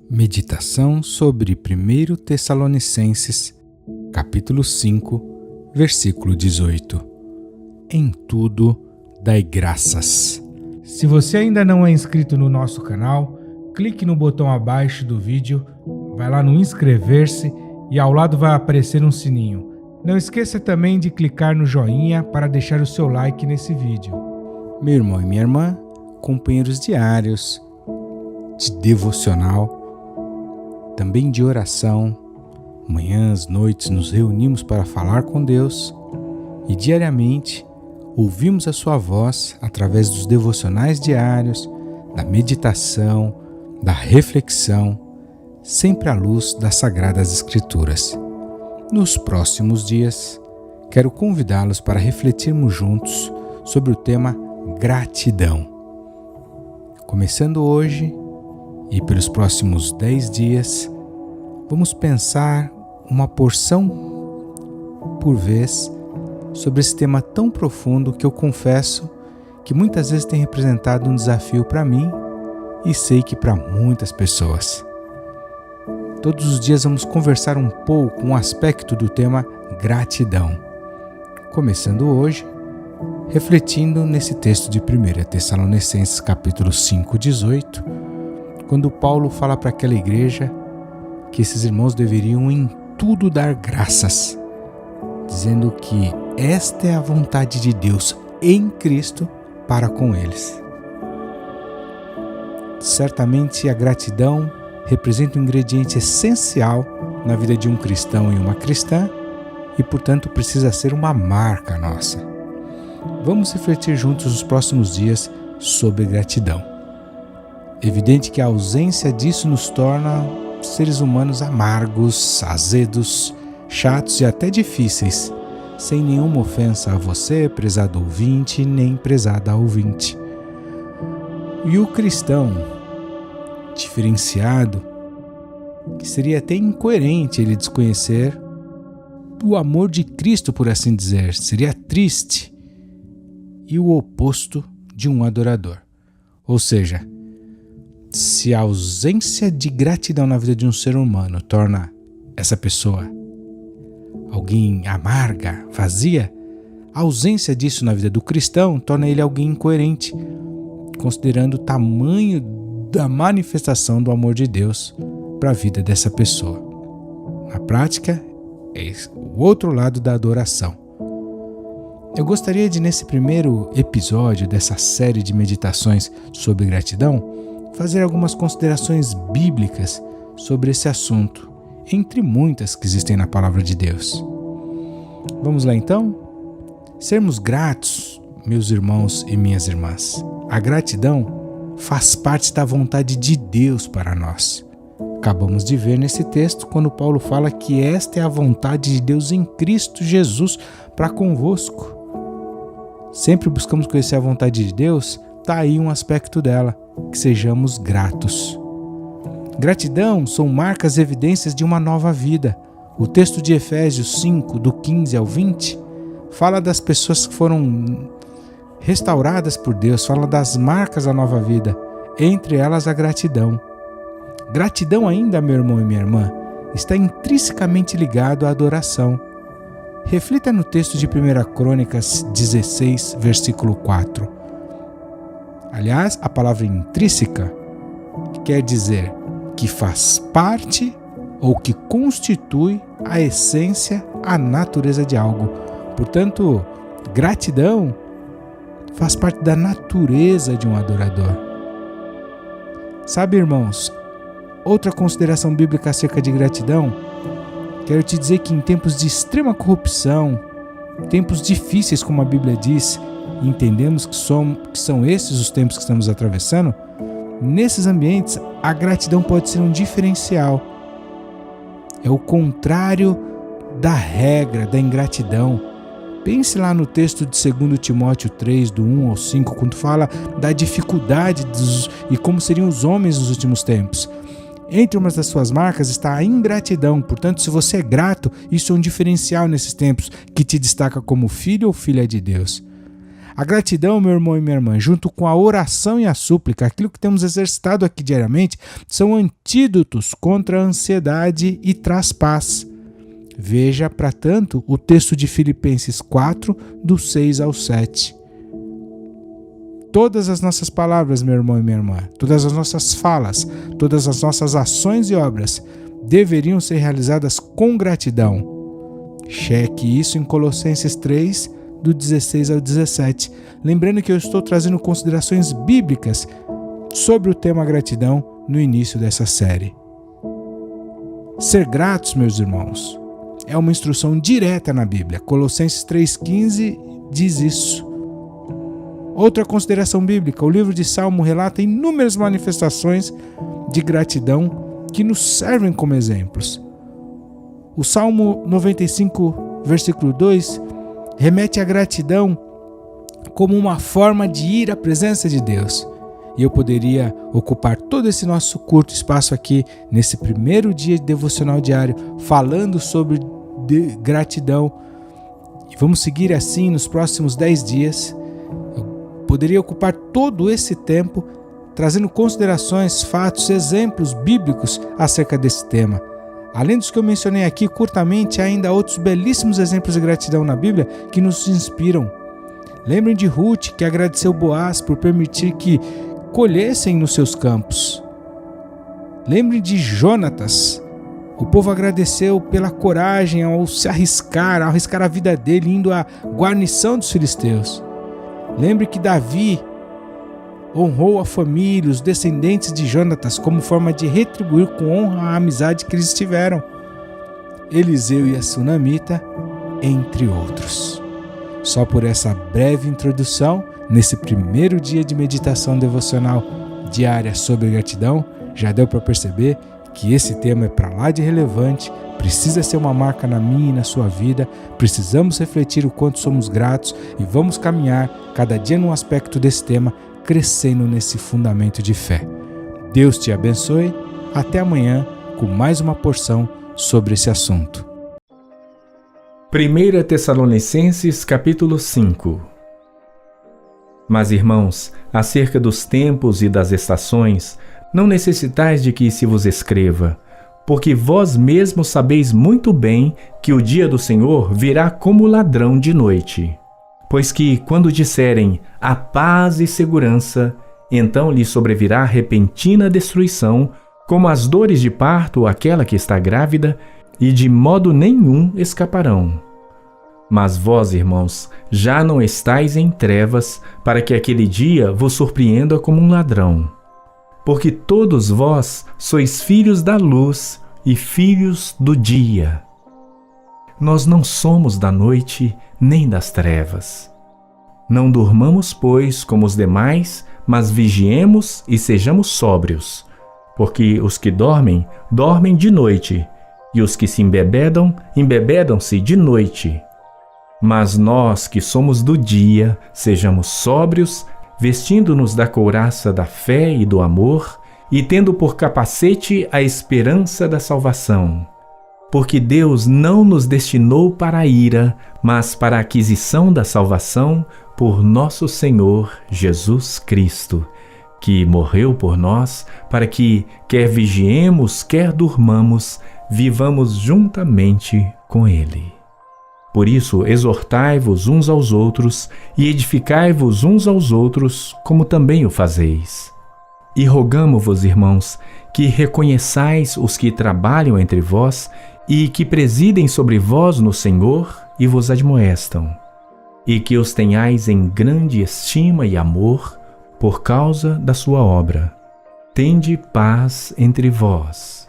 Meditação sobre 1 Tessalonicenses, capítulo 5, versículo 18. Em tudo, dai graças. Se você ainda não é inscrito no nosso canal, clique no botão abaixo do vídeo, vai lá no inscrever-se e ao lado vai aparecer um sininho. Não esqueça também de clicar no joinha para deixar o seu like nesse vídeo. Meu irmão e minha irmã, companheiros diários de devocional, também de oração, manhãs, noites nos reunimos para falar com Deus e diariamente ouvimos a sua voz através dos devocionais diários, da meditação, da reflexão, sempre à luz das Sagradas Escrituras. Nos próximos dias, quero convidá-los para refletirmos juntos sobre o tema gratidão. Começando hoje e pelos próximos 10 dias, vamos pensar uma porção por vez sobre esse tema tão profundo que eu confesso que muitas vezes tem representado um desafio para mim e sei que para muitas pessoas. Todos os dias vamos conversar um pouco um aspecto do tema gratidão. Começando hoje, refletindo nesse texto de 1 Tessalonicenses capítulo 5, 18, quando Paulo fala para aquela igreja que esses irmãos deveriam em tudo dar graças, dizendo que esta é a vontade de Deus em Cristo para com eles. Certamente a gratidão representa um ingrediente essencial na vida de um cristão e uma cristã e, portanto, precisa ser uma marca nossa. Vamos refletir juntos nos próximos dias sobre gratidão. Evidente que a ausência disso nos torna seres humanos amargos, azedos, chatos e até difíceis, sem nenhuma ofensa a você, prezado ouvinte, nem prezada ouvinte. E o cristão diferenciado, que seria até incoerente ele desconhecer o amor de Cristo, por assim dizer, seria triste e o oposto de um adorador. Ou seja, se a ausência de gratidão na vida de um ser humano torna essa pessoa alguém amarga, vazia, a ausência disso na vida do cristão torna ele alguém incoerente, considerando o tamanho da manifestação do amor de Deus para a vida dessa pessoa. Na prática, é o outro lado da adoração. Eu gostaria de, nesse primeiro episódio dessa série de meditações sobre gratidão, fazer algumas considerações bíblicas sobre esse assunto, entre muitas que existem na Palavra de Deus. Vamos lá então? Sermos gratos, meus irmãos e minhas irmãs. A gratidão faz parte da vontade de Deus para nós. Acabamos de ver nesse texto quando Paulo fala que esta é a vontade de Deus em Cristo Jesus para convosco. Sempre buscamos conhecer a vontade de Deus, está aí um aspecto dela, que sejamos gratos. Gratidão são marcas e evidências de uma nova vida. O texto de Efésios 5, do 15 ao 20, fala das pessoas que foram restauradas por Deus, fala das marcas da nova vida, entre elas a gratidão. Gratidão ainda, meu irmão e minha irmã, está intrinsecamente ligado à adoração. Reflita no texto de 1 Crônicas 16, versículo 4. Aliás, a palavra intrínseca quer dizer que faz parte ou que constitui a essência, a natureza de algo. Portanto, gratidão faz parte da natureza de um adorador. Sabe, irmãos, outra consideração bíblica acerca de gratidão, quero te dizer que em tempos de extrema corrupção, tempos difíceis, como a Bíblia diz, entendemos que são esses os tempos que estamos atravessando, nesses ambientes a gratidão pode ser um diferencial. É o contrário da regra, da ingratidão. Pense lá no texto de 2 Timóteo 3, do 1 ao 5, quando fala da dificuldade e como seriam os homens nos últimos tempos. Entre umas das suas marcas está a ingratidão. Portanto, se você é grato, isso é um diferencial nesses tempos que te destaca como filho ou filha de Deus. A gratidão, meu irmão e minha irmã, junto com a oração e a súplica, aquilo que temos exercitado aqui diariamente, são antídotos contra a ansiedade e traz paz. Veja, para tanto, o texto de Filipenses 4, do 6 ao 7. Todas as nossas palavras, meu irmão e minha irmã, todas as nossas falas, todas as nossas ações e obras deveriam ser realizadas com gratidão. Cheque isso em Colossenses 3, do 16 ao 17. Lembrando que eu estou trazendo considerações bíblicas sobre o tema gratidão no início dessa série. Ser gratos, meus irmãos, é uma instrução direta na Bíblia. Colossenses 3,15 diz isso. Outra consideração bíblica, o livro de Salmo relata inúmeras manifestações de gratidão que nos servem como exemplos. O Salmo 95, versículo 2, remete à gratidão como uma forma de ir à presença de Deus. E eu poderia ocupar todo esse nosso curto espaço aqui, nesse primeiro dia de devocional diário, falando sobre gratidão. E vamos seguir assim nos próximos 10 dias. Poderia ocupar todo esse tempo trazendo considerações, fatos, exemplos bíblicos acerca desse tema. Além dos que eu mencionei aqui curtamente, há ainda outros belíssimos exemplos de gratidão na Bíblia que nos inspiram. Lembrem de Ruth, que agradeceu Boaz por permitir que colhessem nos seus campos. Lembrem de Jonatas. O povo agradeceu pela coragem ao se arriscar, ao arriscar a vida dele, indo à guarnição dos filisteus. Lembre que Davi honrou a família, os descendentes de Jonatas, como forma de retribuir com honra a amizade que eles tiveram. Eliseu e a sunamita, entre outros. Só por essa breve introdução, nesse primeiro dia de meditação devocional diária sobre gratidão, já deu para perceber que esse tema é para lá de relevante, precisa ser uma marca na minha e na sua vida, precisamos refletir o quanto somos gratos e vamos caminhar cada dia num aspecto desse tema, crescendo nesse fundamento de fé. Deus te abençoe, até amanhã com mais uma porção sobre esse assunto. 1 Tessalonicenses capítulo 5. Mas, irmãos, acerca dos tempos e das estações, não necessitais de que se vos escreva, porque vós mesmos sabeis muito bem que o dia do Senhor virá como ladrão de noite. Pois que, quando disserem a paz e segurança, então lhe sobrevirá repentina destruição, como as dores de parto àquela que está grávida, e de modo nenhum escaparão. Mas vós, irmãos, já não estáis em trevas, para que aquele dia vos surpreenda como um ladrão. Porque todos vós sois filhos da luz e filhos do dia. Nós não somos da noite nem das trevas. Não durmamos, pois, como os demais, mas vigiemos e sejamos sóbrios. Porque os que dormem, dormem de noite, e os que se embebedam, embebedam-se de noite. Mas nós que somos do dia, sejamos sóbrios, vestindo-nos da couraça da fé e do amor, e tendo por capacete a esperança da salvação. Porque Deus não nos destinou para a ira, mas para a aquisição da salvação por nosso Senhor Jesus Cristo, que morreu por nós, para que, quer vigiemos, quer durmamos, vivamos juntamente com Ele. Por isso, exortai-vos uns aos outros e edificai-vos uns aos outros, como também o fazeis. E rogamo-vos, irmãos, que reconheçais os que trabalham entre vós e que presidem sobre vós no Senhor e vos admoestam, e que os tenhais em grande estima e amor por causa da sua obra. Tende paz entre vós.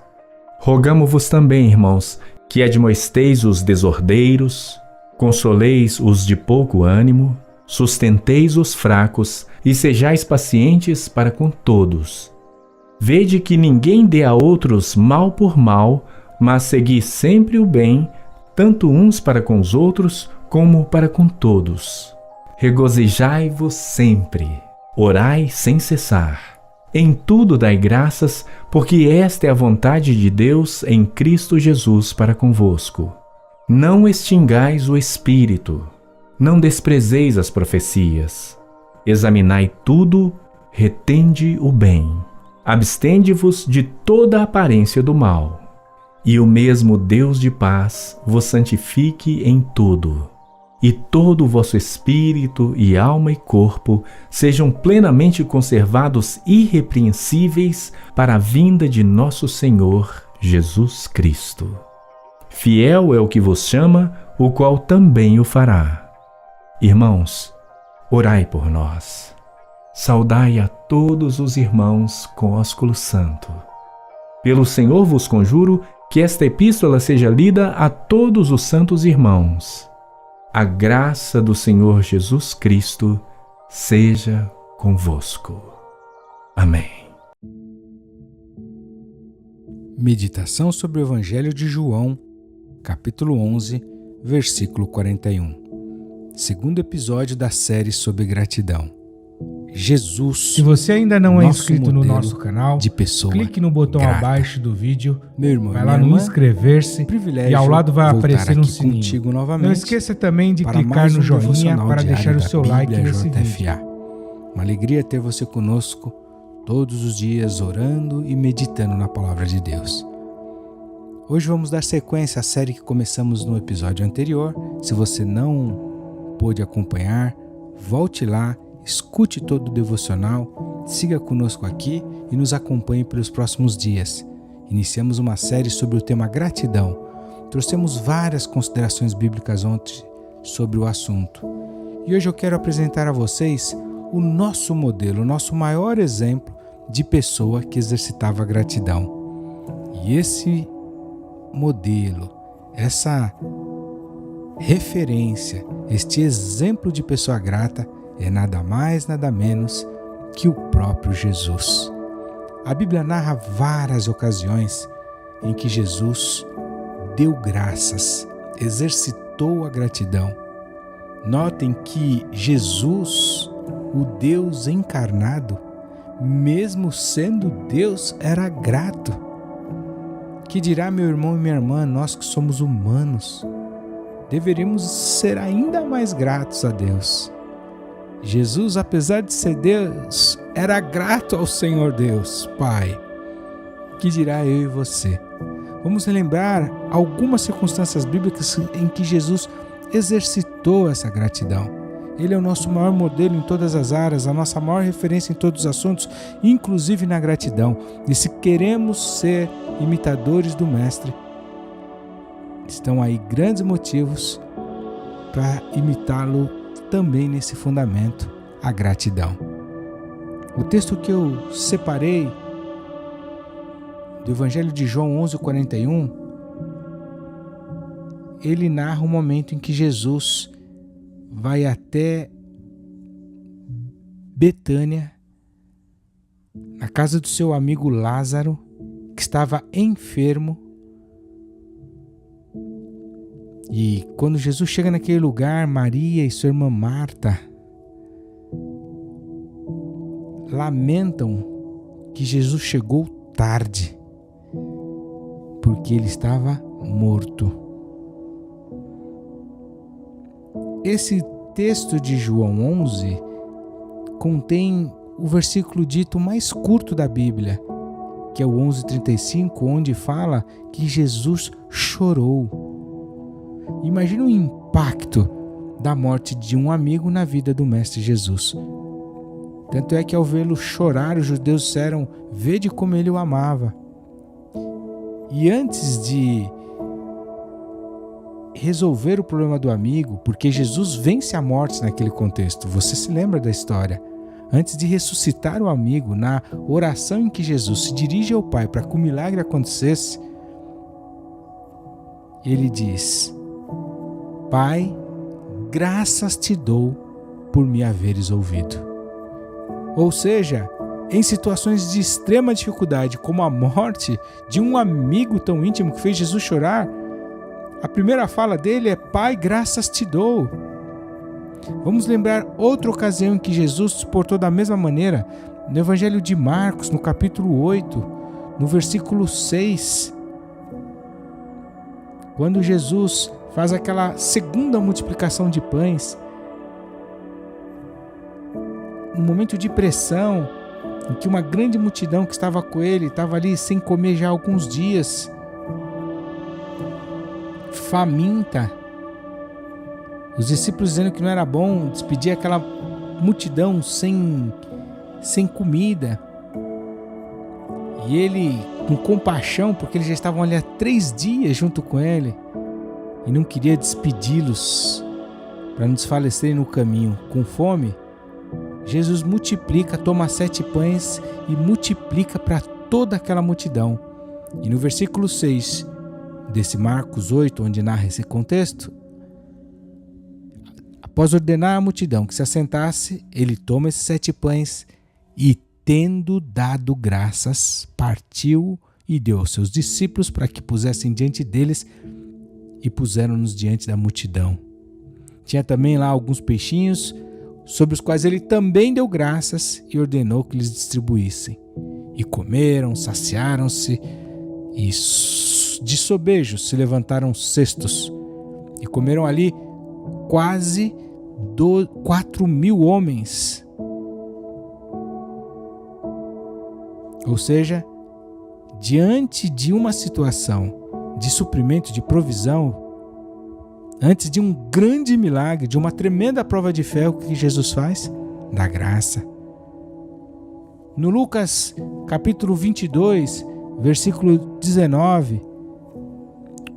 Rogamo-vos também, irmãos, que admoesteis os desordeiros, consoleis os de pouco ânimo, sustenteis os fracos e sejais pacientes para com todos. Vede que ninguém dê a outros mal por mal, mas segui sempre o bem, tanto uns para com os outros como para com todos. Regozijai-vos sempre, orai sem cessar. Em tudo dai graças, porque esta é a vontade de Deus em Cristo Jesus para convosco. Não extingais o Espírito. Não desprezeis as profecias. Examinai tudo, retende o bem. Abstende-vos de toda aparência do mal. E o mesmo Deus de paz vos santifique em tudo. E todo o vosso espírito e alma e corpo sejam plenamente conservados irrepreensíveis para a vinda de nosso Senhor Jesus Cristo. Fiel é o que vos chama, o qual também o fará. Irmãos, orai por nós. Saudai a todos os irmãos com ósculo santo. Pelo Senhor vos conjuro que esta epístola seja lida a todos os santos irmãos. A graça do Senhor Jesus Cristo seja convosco. Amém. Meditação sobre o Evangelho de João, capítulo 11, versículo 41. Segundo episódio da série sobre gratidão. Jesus, se você ainda não é inscrito no nosso canal, de pessoa clique no botão grata. abaixo do vídeo, Meu irmão, vai lá no inscrever-se e ao lado vai aparecer um sininho. Não esqueça também de clicar no joinha para deixar o seu like nesse vídeo. Uma alegria ter você conosco todos os dias orando e meditando na palavra de Deus. Hoje vamos dar sequência à série que começamos no episódio anterior. Se você não pôde acompanhar, volte lá, escute todo o devocional, siga conosco aqui e nos acompanhe pelos próximos dias. Iniciamos uma série sobre o tema gratidão. Trouxemos várias considerações bíblicas ontem sobre o assunto. E hoje eu quero apresentar a vocês o nosso modelo, o nosso maior exemplo de pessoa que exercitava a gratidão. E esse modelo, essa referência, este exemplo de pessoa grata é nada mais, nada menos que o próprio Jesus. A Bíblia narra várias ocasiões em que Jesus deu graças, exercitou a gratidão. Notem que Jesus, o Deus encarnado, mesmo sendo Deus, era grato. Que dirá meu irmão e minha irmã, nós que somos humanos, deveríamos ser ainda mais gratos a Deus. Jesus, apesar de ser Deus, era grato ao Senhor Deus, Pai. Que dirá eu e você? Vamos relembrar algumas circunstâncias bíblicas em que Jesus exercitou essa gratidão. Ele é o nosso maior modelo em todas as áreas, a nossa maior referência em todos os assuntos, inclusive na gratidão. E se queremos ser imitadores do Mestre, estão aí grandes motivos para imitá-lo também nesse fundamento, a gratidão. O texto que eu separei do Evangelho de João 11:41, ele narra um momento em que Jesus vai até Betânia, na casa do seu amigo Lázaro, que estava enfermo. E quando Jesus chega naquele lugar, Maria e sua irmã Marta lamentam que Jesus chegou tarde, porque ele estava morto. Esse texto de João 11 contém o versículo dito mais curto da Bíblia, que é o 11:35, onde fala que Jesus chorou. Imagina o impacto da morte de um amigo na vida do Mestre Jesus. Tanto é que ao vê-lo chorar, os judeus disseram: "Vede como ele o amava". E antes de resolver o problema do amigo, porque Jesus vence a morte naquele contexto, você se lembra da história? Antes de ressuscitar o amigo, na oração em que Jesus se dirige ao Pai para que o milagre acontecesse, ele diz: "Pai, graças te dou por me haveres ouvido". Ou seja, em situações de extrema dificuldade, como a morte de um amigo tão íntimo que fez Jesus chorar, a primeira fala dele é: "Pai, graças te dou". Vamos lembrar outra ocasião em que Jesus se portou da mesma maneira, no Evangelho de Marcos, no capítulo 8, no versículo 6. Quando Jesus faz aquela segunda multiplicação de pães, um momento de pressão, em que uma grande multidão que estava com ele estava ali sem comer já há alguns dias, faminta. Os discípulos dizendo que não era bom despedir aquela multidão sem comida. E ele, com compaixão, porque eles já estavam ali há 3 dias junto com ele, e não queria despedi-los para não desfalecerem no caminho. Com fome, Jesus multiplica, toma 7 pães e multiplica para toda aquela multidão. E no versículo 6 desse Marcos 8, onde narra esse contexto, após ordenar à multidão que se assentasse, ele toma esses 7 pães e, tendo dado graças, partiu e deu aos seus discípulos para que pusessem diante deles, e puseram-nos diante da multidão. Tinha também lá alguns peixinhos, sobre os quais ele também deu graças e ordenou que lhes distribuíssem. E comeram, saciaram-se, e de sobejo se levantaram cestos. E comeram ali quase 4.000 homens. Ou seja, diante de uma situação de suprimento, de provisão, antes de um grande milagre, de uma tremenda prova de fé, o que Jesus faz? Dá graça. No Lucas capítulo 22, versículo 19,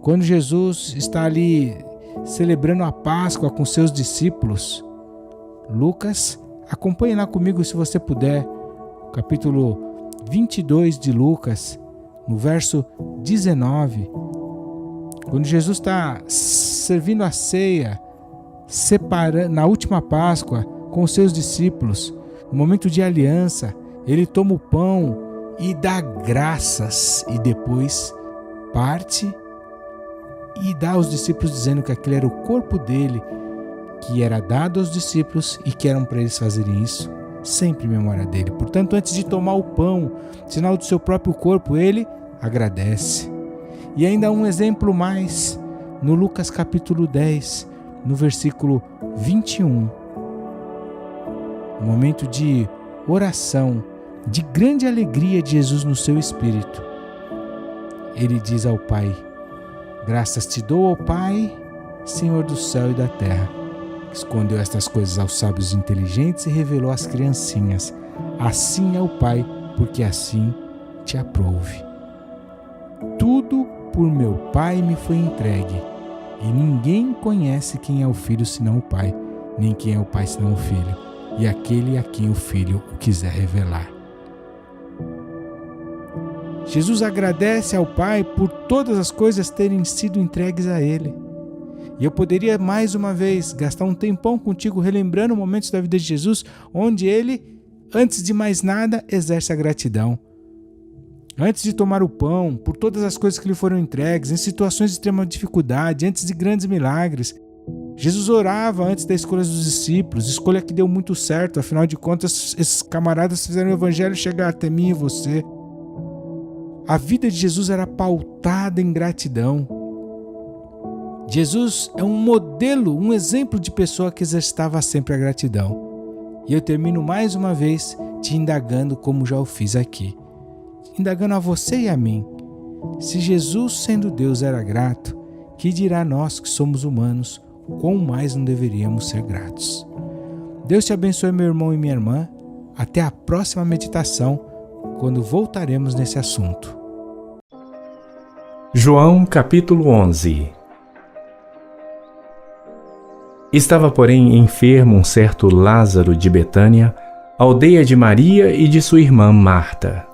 quando Jesus está ali celebrando a Páscoa com seus discípulos, Lucas, acompanhe lá comigo se você puder, capítulo 22 de Lucas, no verso 19, quando Jesus está servindo a ceia, na última Páscoa, com os seus discípulos, no momento de aliança, ele toma o pão e dá graças, e depois parte e dá aos discípulos, dizendo que aquele era o corpo dele, que era dado aos discípulos e que eram para eles fazerem isso sempre em memória dele. Portanto, antes de tomar o pão, sinal do seu próprio corpo, ele agradece. E ainda um exemplo mais, no Lucas capítulo 10, no versículo 21. Um momento de oração, de grande alegria de Jesus no seu espírito. Ele diz ao Pai: graças te dou, ó Pai, Senhor do céu e da terra, que escondeu estas coisas aos sábios e inteligentes e revelou às criancinhas. Assim é o Pai, porque assim te aprouve. Tudo por meu Pai me foi entregue, e ninguém conhece quem é o Filho senão o Pai, nem quem é o Pai senão o Filho, e aquele a quem o Filho o quiser revelar. Jesus agradece ao Pai por todas as coisas terem sido entregues a Ele. E eu poderia mais uma vez gastar um tempão contigo relembrando momentos da vida de Jesus, onde Ele, antes de mais nada, exerce a gratidão. Antes de tomar o pão, por todas as coisas que lhe foram entregues, em situações de extrema dificuldade, antes de grandes milagres. Jesus orava antes da escolha dos discípulos, escolha que deu muito certo, afinal de contas, esses camaradas fizeram o evangelho chegar até mim e você. A vida de Jesus era pautada em gratidão. Jesus é um modelo, um exemplo de pessoa que exercitava sempre a gratidão. E eu termino mais uma vez te indagando, como já o fiz aqui. Indagando a você e a mim. Se Jesus, sendo Deus, era grato, que dirá nós que somos humanos, quão mais não deveríamos ser gratos? Deus te abençoe, meu irmão e minha irmã. Até a próxima meditação, quando voltaremos nesse assunto. João capítulo 11. Estava, porém, enfermo um certo Lázaro de Betânia, aldeia de Maria e de sua irmã Marta.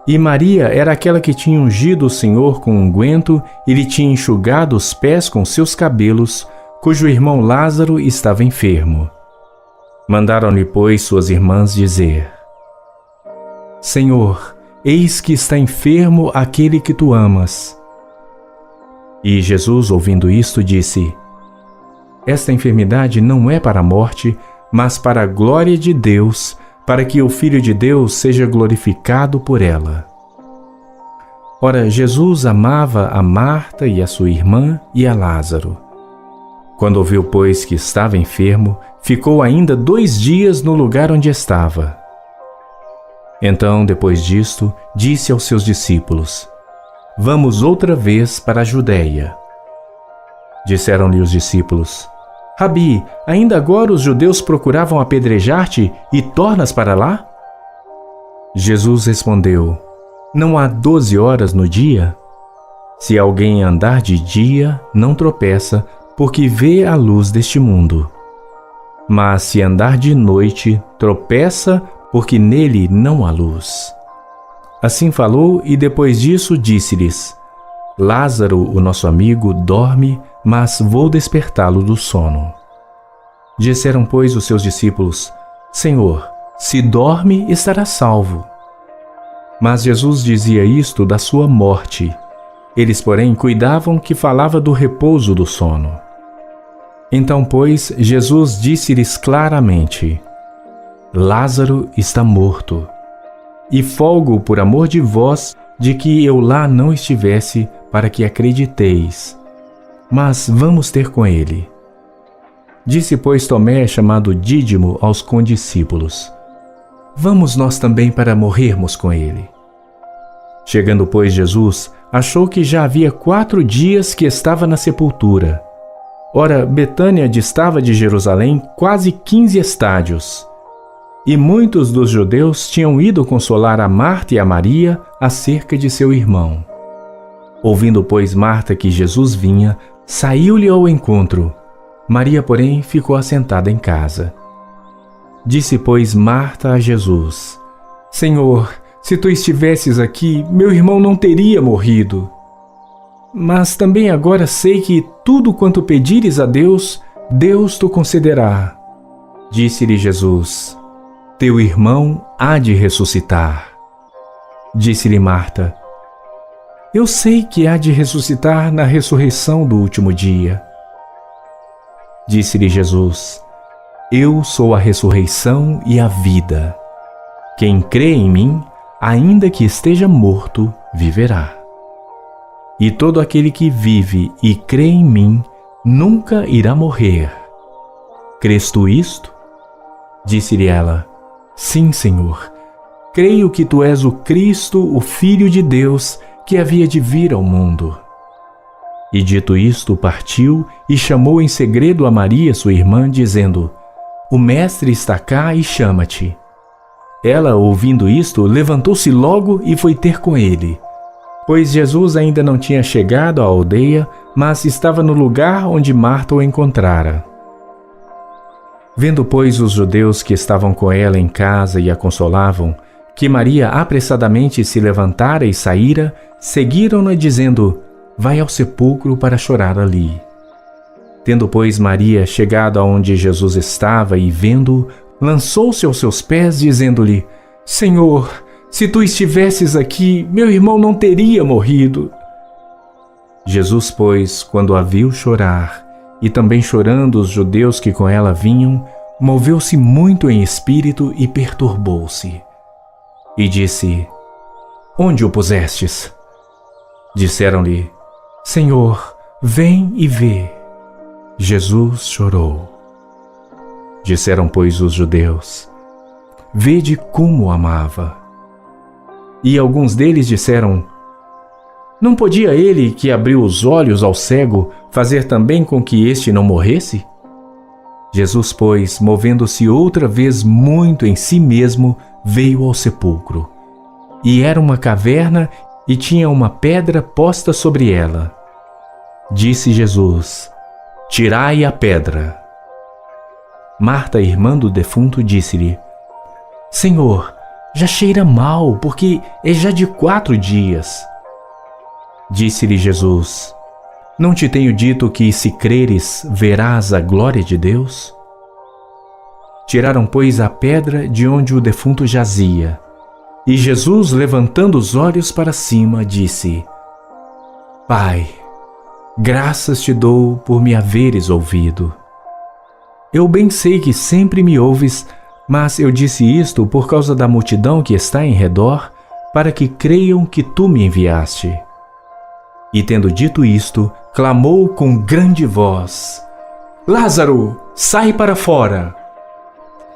E Maria era aquela que tinha ungido o Senhor com unguento e lhe tinha enxugado os pés com seus cabelos, cujo irmão Lázaro estava enfermo. Mandaram-lhe, pois, suas irmãs dizer: Senhor, eis que está enfermo aquele que tu amas. E Jesus, ouvindo isto, disse: Esta enfermidade não é para a morte, mas para a glória de Deus, para que o Filho de Deus seja glorificado por ela. Ora, Jesus amava a Marta e a sua irmã e a Lázaro. Quando ouviu, pois, que estava enfermo, ficou ainda 2 dias no lugar onde estava. Então, depois disto, disse aos seus discípulos: Vamos outra vez para a Judéia. Disseram-lhe os discípulos: Rabi, ainda agora os judeus procuravam apedrejar-te e tornas para lá? Jesus respondeu: Não há 12 horas no dia? Se alguém andar de dia, não tropeça, porque vê a luz deste mundo. Mas se andar de noite, tropeça, porque nele não há luz. Assim falou e depois disso disse-lhes: Lázaro, o nosso amigo, dorme, mas vou despertá-lo do sono. Disseram, pois, os seus discípulos: Senhor, se dorme, estará salvo. Mas Jesus dizia isto da sua morte. Eles, porém, cuidavam que falava do repouso do sono. Então, pois, Jesus disse-lhes claramente: Lázaro está morto, e folgo por amor de vós de que eu lá não estivesse, para que acrediteis. Mas vamos ter com ele. Disse, pois, Tomé, chamado Dídimo, aos condiscípulos: Vamos nós também para morrermos com ele. Chegando, pois, Jesus, achou que já havia 4 dias que estava na sepultura. Ora, Betânia distava de Jerusalém quase 15 estádios. E muitos dos judeus tinham ido consolar a Marta e a Maria acerca de seu irmão. Ouvindo, pois, Marta que Jesus vinha, saiu-lhe ao encontro. Maria, porém, ficou assentada em casa. Disse, pois, Marta a Jesus: Senhor, se tu estivesses aqui, meu irmão não teria morrido. Mas também agora sei que tudo quanto pedires a Deus, Deus te concederá. Disse-lhe Jesus: Teu irmão há de ressuscitar. Disse-lhe Marta: Eu sei que há de ressuscitar na ressurreição do último dia. Disse-lhe Jesus: Eu sou a ressurreição e a vida. Quem crê em mim, ainda que esteja morto, viverá. E todo aquele que vive e crê em mim, nunca irá morrer. Crês tu isto? Disse-lhe ela: Sim, Senhor. Creio que tu és o Cristo, o Filho de Deus, que havia de vir ao mundo. E dito isto, partiu e chamou em segredo a Maria, sua irmã, dizendo: O Mestre está cá e chama-te. Ela, ouvindo isto, levantou-se logo e foi ter com ele. Pois Jesus ainda não tinha chegado à aldeia, mas estava no lugar onde Marta o encontrara. Vendo, pois, os judeus que estavam com ela em casa e a consolavam, que Maria apressadamente se levantara e saíra, seguiram-na dizendo: Vai ao sepulcro para chorar ali. Tendo, pois, Maria chegado aonde Jesus estava e vendo-o, lançou-se aos seus pés, dizendo-lhe: Senhor, se tu estivesses aqui, meu irmão não teria morrido. Jesus, pois, quando a viu chorar, e também chorando os judeus que com ela vinham, moveu-se muito em espírito e perturbou-se. E disse: Onde o pusestes? Disseram-lhe: Senhor, vem e vê. Jesus chorou. Disseram, pois, os judeus: Vede como o amava. E alguns deles disseram: Não podia ele, que abriu os olhos ao cego, fazer também com que este não morresse? Jesus, pois, movendo-se outra vez muito em si mesmo, veio ao sepulcro. E era uma caverna e tinha uma pedra posta sobre ela. Disse Jesus: Tirai a pedra. Marta, irmã do defunto, disse-lhe: Senhor, já cheira mal, porque é já de 4 dias. Disse-lhe Jesus: Não te tenho dito que, se creres, verás a glória de Deus? Tiraram, pois, a pedra de onde o defunto jazia. E Jesus, levantando os olhos para cima, disse: Pai, graças te dou por me haveres ouvido. Eu bem sei que sempre me ouves, mas eu disse isto por causa da multidão que está em redor, para que creiam que tu me enviaste. E tendo dito isto, clamou com grande voz: Lázaro, sai para fora!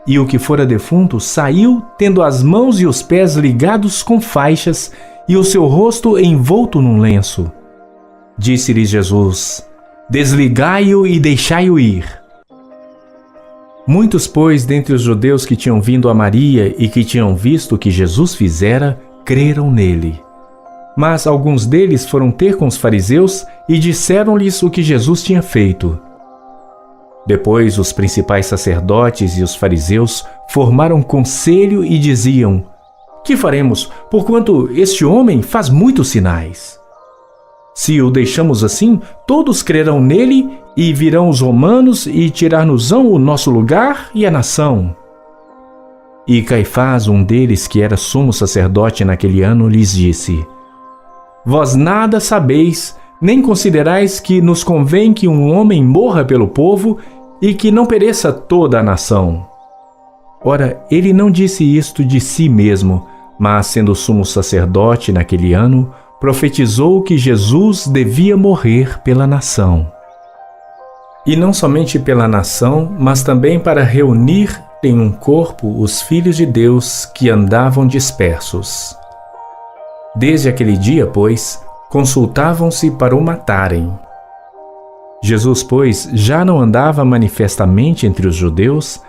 E o que fora defunto saiu, tendo as mãos e os pés ligados com faixas e o seu rosto envolto num lenço. Disse-lhes Jesus: Desligai-o e deixai-o ir. Muitos, pois, dentre os judeus que tinham vindo a Maria e que tinham visto o que Jesus fizera, creram nele. Mas alguns deles foram ter com os fariseus e disseram-lhes o que Jesus tinha feito. Depois os principais sacerdotes e os fariseus formaram conselho e diziam: Que faremos, porquanto este homem faz muitos sinais? Se o deixamos assim, todos crerão nele e virão os romanos e tirar-nos-ão o nosso lugar e a nação. E Caifás, um deles que era sumo sacerdote naquele ano, lhes disse: Vós nada sabeis, nem considerais que nos convém que um homem morra pelo povo e que não pereça toda a nação. Ora, ele não disse isto de si mesmo, mas, sendo sumo sacerdote naquele ano, profetizou que Jesus devia morrer pela nação. E não somente pela nação, mas também para reunir em um corpo os filhos de Deus que andavam dispersos. Desde aquele dia, pois, consultavam-se para o matarem. Jesus, pois, já não andava manifestamente entre os judeus,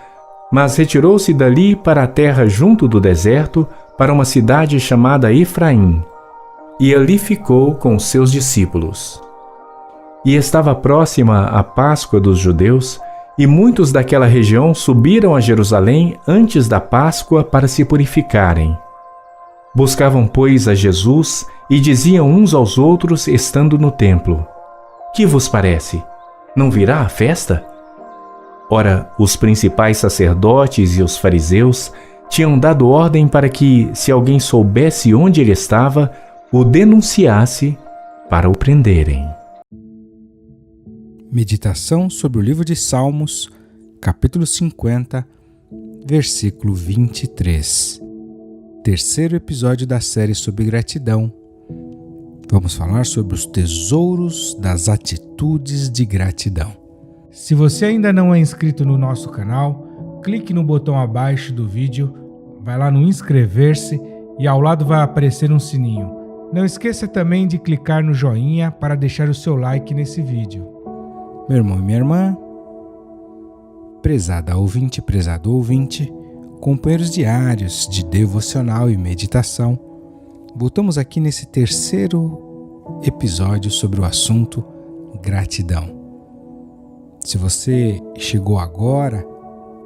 mas retirou-se dali para a terra junto do deserto, para uma cidade chamada Efraim, e ali ficou com seus discípulos. E estava próxima a Páscoa dos judeus, e muitos daquela região subiram a Jerusalém antes da Páscoa para se purificarem. Buscavam, pois, a Jesus e diziam uns aos outros, estando no templo: Que vos parece? Não virá a festa? Ora, os principais sacerdotes e os fariseus tinham dado ordem para que, se alguém soubesse onde ele estava, o denunciasse para o prenderem. Meditação sobre o livro de Salmos, capítulo 50, versículo 23. Terceiro episódio da série sobre gratidão. Vamos falar sobre os tesouros das atitudes de gratidão. Se você ainda não é inscrito no nosso canal, clique no botão abaixo do vídeo, vai lá no inscrever-se e ao lado vai aparecer um sininho. Não esqueça também de clicar no joinha para deixar o seu like nesse vídeo. Meu irmão e minha irmã, prezada ouvinte, prezado ouvinte, companheiros diários de devocional e meditação, voltamos aqui nesse terceiro episódio sobre o assunto gratidão. Se você chegou agora,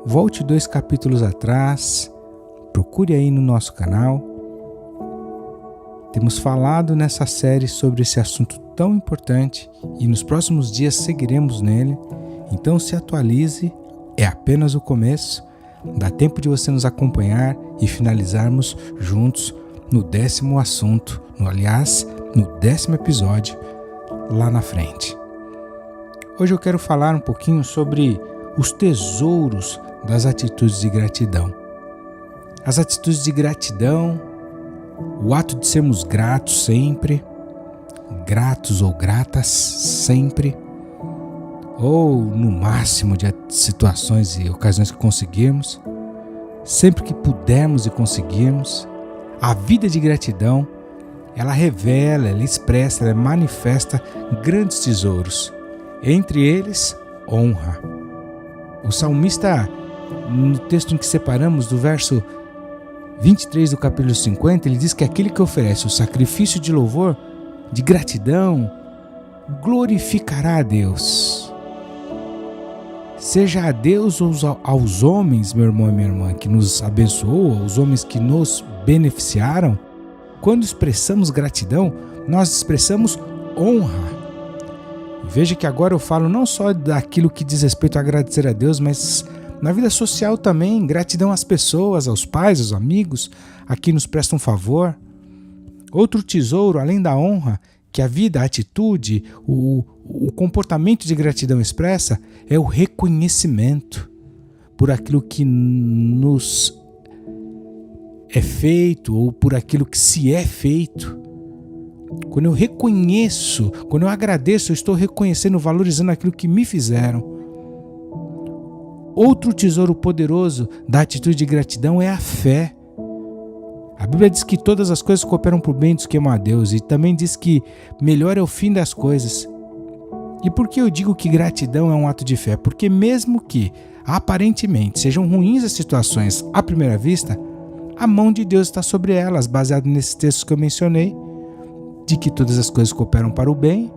volte 2 capítulos atrás, procure aí no nosso canal. Temos falado nessa série sobre esse assunto tão importante e nos próximos dias seguiremos nele. Então se atualize, é apenas o começo. Dá tempo de você nos acompanhar e finalizarmos juntos no 10º assunto, no 10º episódio, lá na frente. Hoje eu quero falar um pouquinho sobre os tesouros das atitudes de gratidão. As atitudes de gratidão, o ato de sermos gratos sempre, gratos ou gratas sempre, ou no máximo de situações e ocasiões que conseguirmos, sempre que pudermos e conseguirmos. A vida de gratidão, ela revela, ela expressa, ela manifesta grandes tesouros. Entre eles, honra. O salmista, no texto em que separamos, do verso 23 do capítulo 50, ele diz que aquele que oferece o sacrifício de louvor, de gratidão, glorificará a Deus. Seja a Deus ou aos homens, meu irmão e minha irmã, que nos abençoou, aos homens que nos beneficiaram, quando expressamos gratidão, nós expressamos honra. Veja que agora eu falo não só daquilo que diz respeito a agradecer a Deus, mas na vida social também, gratidão às pessoas, aos pais, aos amigos, a quem nos prestam favor. Outro tesouro, além da honra, que a vida, a atitude, o comportamento de gratidão expressa, é o reconhecimento por aquilo que nos é feito ou por aquilo que se é feito. Quando eu reconheço, quando eu agradeço, eu estou reconhecendo, valorizando aquilo que me fizeram. Outro tesouro poderoso da atitude de gratidão é a fé. A Bíblia diz que todas as coisas cooperam para o bem dos que amam a Deus, e também diz que melhor é o fim das coisas. E por que eu digo que gratidão é um ato de fé? Porque mesmo que aparentemente sejam ruins as situações à primeira vista, a mão de Deus está sobre elas, baseado nesses textos que eu mencionei, de que todas as coisas cooperam para o bem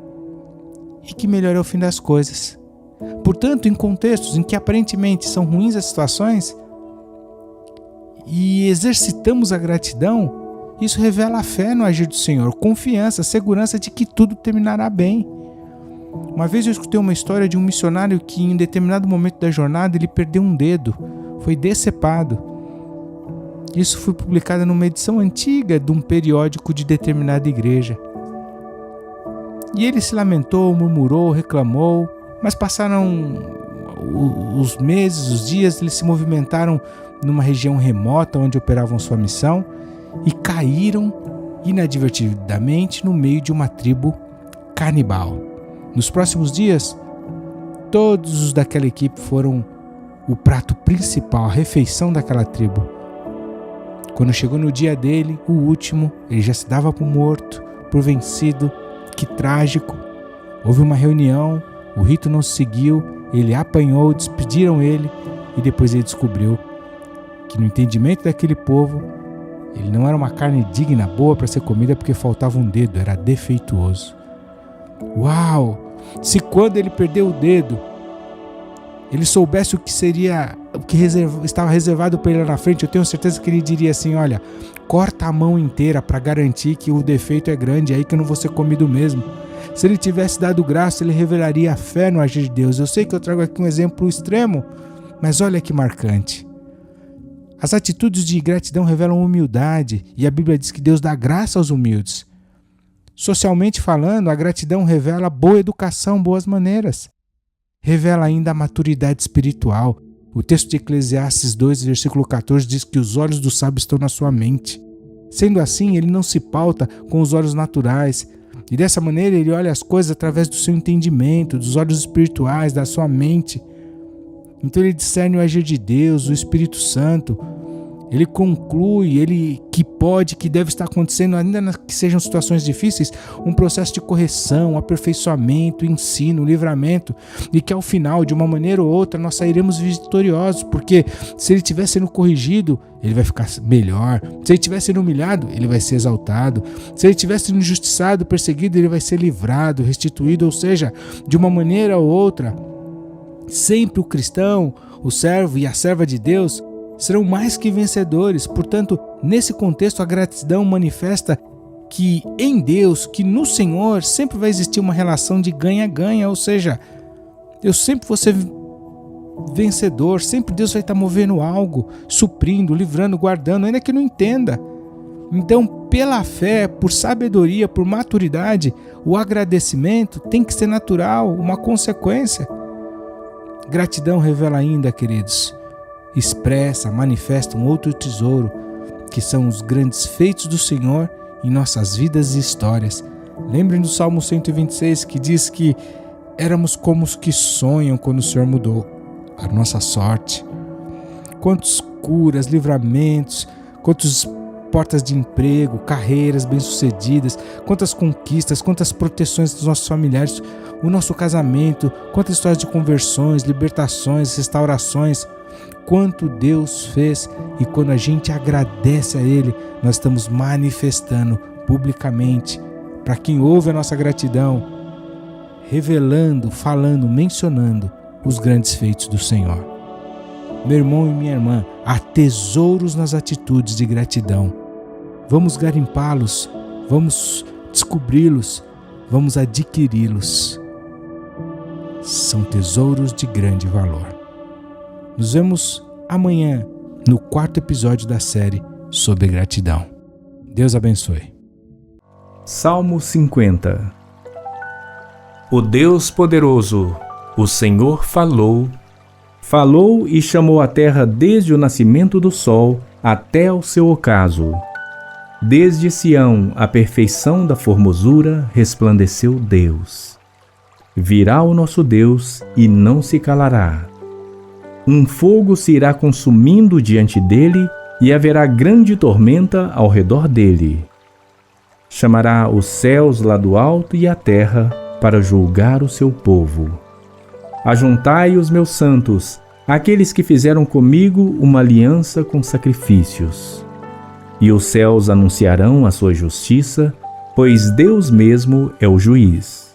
e que melhor é o fim das coisas. Portanto, em contextos em que aparentemente são ruins as situações e exercitamos a gratidão, isso revela a fé no agir do Senhor, confiança, segurança de que tudo terminará bem. Uma vez eu escutei uma história de um missionário que em determinado momento da jornada ele perdeu um dedo, foi decepado. Isso foi publicado numa edição antiga de um periódico de determinada igreja. E ele se lamentou, murmurou, reclamou, mas passaram os meses, os dias, eles se movimentaram numa região remota onde operavam sua missão e caíram inadvertidamente no meio de uma tribo canibal. Nos próximos dias, todos os daquela equipe foram o prato principal, a refeição daquela tribo. Quando chegou no dia dele, o último, ele já se dava por morto, por vencido. Que trágico! Houve uma reunião, o rito não se seguiu, ele apanhou, despediram ele e depois ele descobriu que no entendimento daquele povo, ele não era uma carne digna, boa para ser comida porque faltava um dedo, era defeituoso. Uau! Se quando ele perdeu o dedo, ele soubesse o que seria, o que estava reservado para ele lá na frente, eu tenho certeza que ele diria assim: olha, corta a mão inteira para garantir que o defeito é grande, aí que eu não vou ser comido mesmo. Se ele tivesse dado graça, ele revelaria a fé no agir de Deus. Eu sei que eu trago aqui um exemplo extremo, mas olha que marcante. As atitudes de gratidão revelam humildade, e a Bíblia diz que Deus dá graça aos humildes. Socialmente falando, a gratidão revela boa educação, boas maneiras. Revela ainda a maturidade espiritual. O texto de Eclesiastes 2, versículo 14, diz que os olhos do sábio estão na sua mente. Sendo assim, ele não se pauta com os olhos naturais, e dessa maneira ele olha as coisas através do seu entendimento, dos olhos espirituais, da sua mente. Então ele discerne o agir de Deus, o Espírito Santo. Ele conclui, ele que deve estar acontecendo, ainda que sejam situações difíceis, um processo de correção, aperfeiçoamento, ensino, livramento, e que ao final, de uma maneira ou outra, nós sairemos vitoriosos, porque se ele estiver sendo corrigido, ele vai ficar melhor. Se ele estiver sendo humilhado, ele vai ser exaltado. Se ele estiver sendo injustiçado, perseguido, ele vai ser livrado, restituído. Ou seja, de uma maneira ou outra, sempre o cristão, o servo e a serva de Deus serão mais que vencedores. Portanto, nesse contexto, a gratidão manifesta que em Deus, que no Senhor, sempre vai existir uma relação de ganha-ganha, ou seja, eu sempre vou ser vencedor, sempre Deus vai estar movendo algo, suprindo, livrando, guardando, ainda que não entenda. Então, pela fé, por sabedoria, por maturidade, o agradecimento tem que ser natural, uma consequência. Gratidão revela ainda, queridos, expressa, manifesta um outro tesouro, que são os grandes feitos do Senhor em nossas vidas e histórias. Lembrem do Salmo 126, que diz que éramos como os que sonham quando o Senhor mudou a nossa sorte. Quantas curas, livramentos, quantas portas de emprego, carreiras bem-sucedidas, quantas conquistas, quantas proteções dos nossos familiares, o nosso casamento, quantas histórias de conversões, libertações, restaurações. Quanto Deus fez, e quando a gente agradece a Ele, nós estamos manifestando publicamente para quem ouve a nossa gratidão, revelando, falando, mencionando os grandes feitos do Senhor. Meu irmão e minha irmã, há tesouros nas atitudes de gratidão. Vamos garimpá-los, vamos descobri-los, vamos adquiri-los. São tesouros de grande valor. Nos vemos amanhã no 4º episódio da série sobre gratidão. Deus abençoe. Salmo 50. O Deus poderoso, o Senhor falou e chamou a terra desde o nascimento do sol até o seu ocaso. Desde Sião, a perfeição da formosura, resplandeceu Deus. Virá o nosso Deus e não se calará. um fogo se irá consumindo diante dele e haverá grande tormenta ao redor dele. Chamará os céus lá do alto e a terra para julgar o seu povo. Ajuntai os meus santos, aqueles que fizeram comigo uma aliança com sacrifícios. E os céus anunciarão a sua justiça, pois Deus mesmo é o juiz.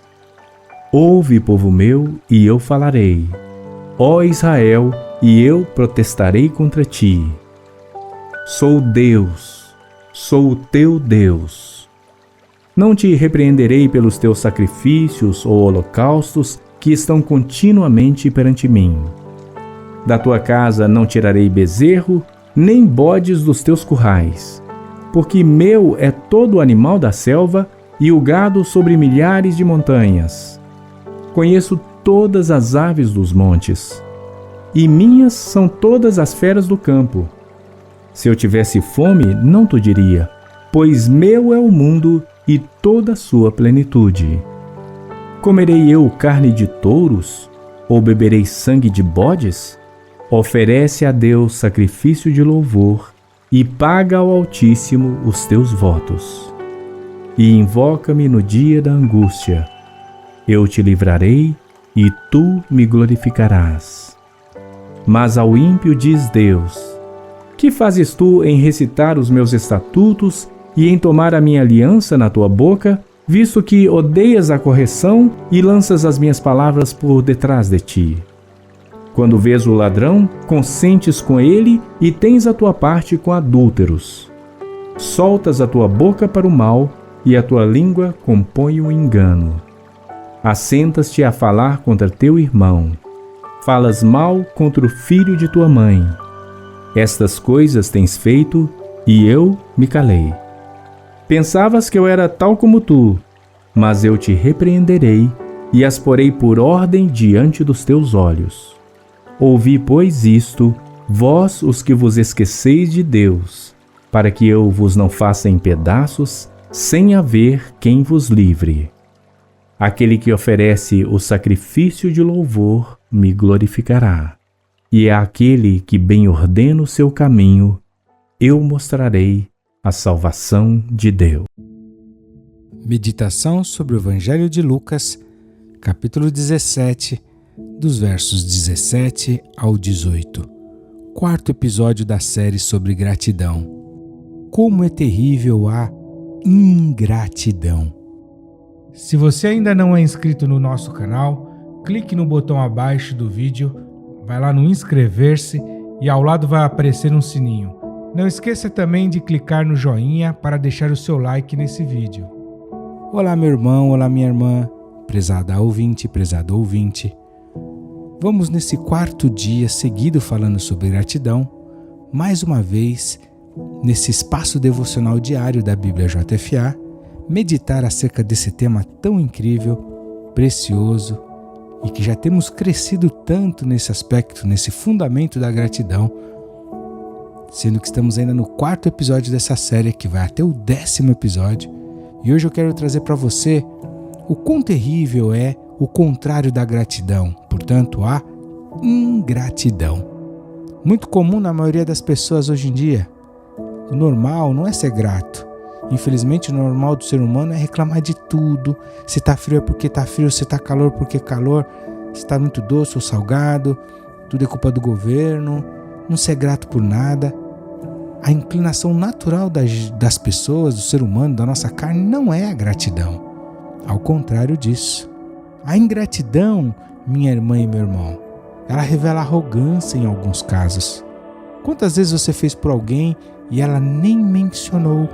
Ouve, povo meu, e eu falarei. Ó Israel, e eu protestarei contra ti. Sou Deus, sou o teu Deus. Não te repreenderei pelos teus sacrifícios ou holocaustos que estão continuamente perante mim. Da tua casa não tirarei bezerro, nem bodes dos teus currais, porque meu é todo o animal da selva e o gado sobre milhares de montanhas. Conheço todas as aves dos montes, e minhas são todas as feras do campo. Se eu tivesse fome, não te diria, pois meu é o mundo e toda a sua plenitude. Comerei eu carne de touros, ou beberei sangue de bodes? Oferece a Deus sacrifício de louvor e paga ao Altíssimo os teus votos. E invoca-me no dia da angústia. Eu te livrarei e tu me glorificarás. Mas ao ímpio diz Deus: que fazes tu em recitar os meus estatutos e em tomar a minha aliança na tua boca, visto que odeias a correção e lanças as minhas palavras por detrás de ti? Quando vês o ladrão, consentes com ele e tens a tua parte com adúlteros. Soltas a tua boca para o mal e a tua língua compõe o engano. Assentas-te a falar contra teu irmão. Falas mal contra o filho de tua mãe. Estas coisas tens feito e eu me calei. Pensavas que eu era tal como tu, mas eu te repreenderei e as porei por ordem diante dos teus olhos. Ouvi, pois, isto, vós os que vos esqueceis de Deus, para que eu vos não faça em pedaços, sem haver quem vos livre. Aquele que oferece o sacrifício de louvor me glorificará, e é aquele que bem ordena o seu caminho, eu mostrarei a salvação de Deus. Meditação sobre o Evangelho de Lucas, capítulo 17, dos versos 17 ao 18. Quarto episódio da série sobre gratidão. Como é terrível a ingratidão. Se você ainda não é inscrito no nosso canal, clique no botão abaixo do vídeo, vai lá no inscrever-se e ao lado vai aparecer um sininho. Não esqueça também de clicar no joinha para deixar o seu like nesse vídeo. Olá, meu irmão, olá, minha irmã, prezada ouvinte, prezado ouvinte. Vamos nesse quarto dia seguido falando sobre gratidão, mais uma vez, nesse espaço devocional diário da Bíblia JFA, meditar acerca desse tema tão incrível, precioso e que já temos crescido tanto nesse aspecto, nesse fundamento da gratidão, sendo que estamos ainda no quarto episódio dessa série, que vai até o 10º episódio, e hoje eu quero trazer para você o quão terrível é o contrário da gratidão, portanto, a ingratidão. Muito comum na maioria das pessoas hoje em dia. O normal não é ser grato. Infelizmente, o normal do ser humano é reclamar de tudo. Se tá frio é porque tá frio, se tá calor porque calor, se tá muito doce ou salgado, tudo é culpa do governo, não ser grato por nada. A inclinação natural das pessoas, do ser humano, da nossa carne, não é a gratidão. Ao contrário disso. A ingratidão, minha irmã e meu irmão, ela revela arrogância em alguns casos. Quantas vezes você fez por alguém e ela nem mencionou,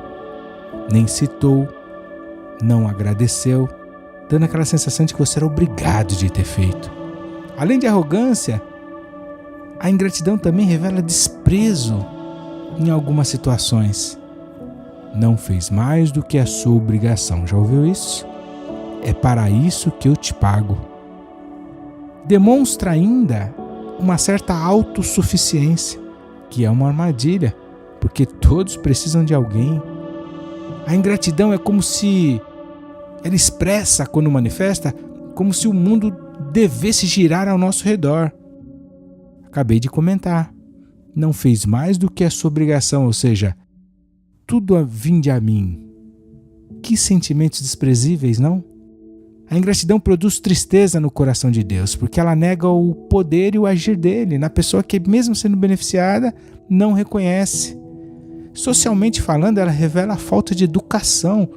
nem citou, não agradeceu, dando aquela sensação de que você era obrigado de ter feito? Além de arrogância, a ingratidão também revela desprezo em algumas situações. Não fez mais do que a sua obrigação. Já ouviu isso? É para isso que eu te pago. Demonstra ainda uma certa autossuficiência, que é uma armadilha, porque todos precisam de alguém. A ingratidão é como se ela expressa, quando manifesta, como se o mundo devesse girar ao nosso redor. acabei de comentar. Não fez mais do que a sua obrigação, ou seja, tudo vinde a mim. Que sentimentos desprezíveis, não? A ingratidão produz tristeza no coração de Deus, porque ela nega o poder e o agir dele na pessoa que, mesmo sendo beneficiada, não reconhece. Socialmente falando, ela revela a falta de educação.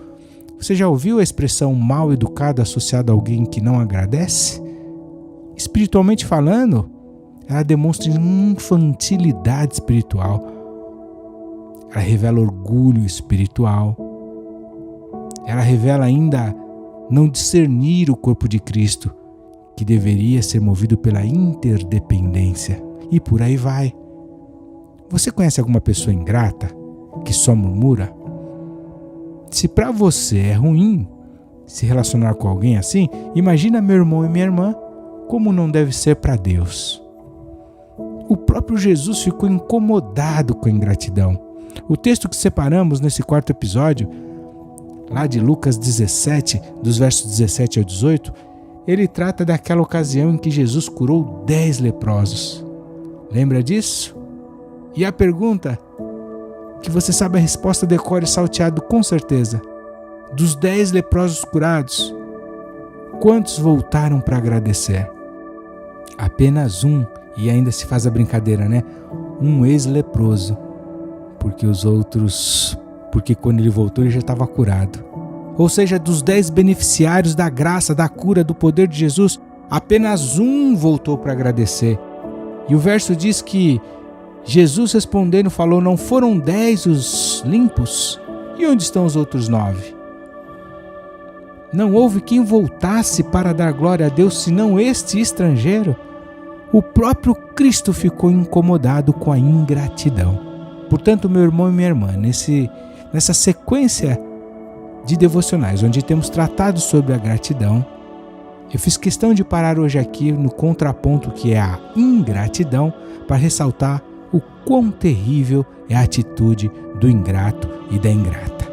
Você já ouviu a expressão mal educado associada a alguém que não agradece? Espiritualmente falando, ela demonstra infantilidade espiritual. Ela revela orgulho espiritual. Ela revela ainda não discernir o corpo de Cristo, que deveria ser movido pela interdependência. E por aí vai. Você conhece alguma pessoa ingrata, que só murmura? Se para você é ruim se relacionar com alguém assim, imagina meu irmão e minha irmã, como não deve ser para Deus. O próprio Jesus ficou incomodado com a ingratidão. O texto que separamos nesse quarto episódio, lá de Lucas 17, dos versos 17 ao 18, ele trata daquela ocasião em que Jesus curou 10 leprosos. Lembra disso? E a pergunta, que você sabe a resposta, decore salteado com certeza. Dos 10 leprosos curados, quantos voltaram para agradecer? Apenas um, e ainda se faz a brincadeira, né? Um ex-leproso, porque quando ele voltou ele já estava curado. Ou seja, dos 10 beneficiários da graça, da cura, do poder de Jesus, apenas um voltou para agradecer. E o verso diz que Jesus respondendo falou: não foram 10 os limpos? E onde estão os outros 9? Não houve quem voltasse para dar glória a Deus senão este estrangeiro. O próprio Cristo ficou incomodado com a ingratidão. Portanto, meu irmão e minha irmã, nessa sequência de devocionais onde temos tratado sobre a gratidão, eu fiz questão de parar hoje aqui no contraponto que é a ingratidão, para ressaltar o quão terrível é a atitude do ingrato e da ingrata.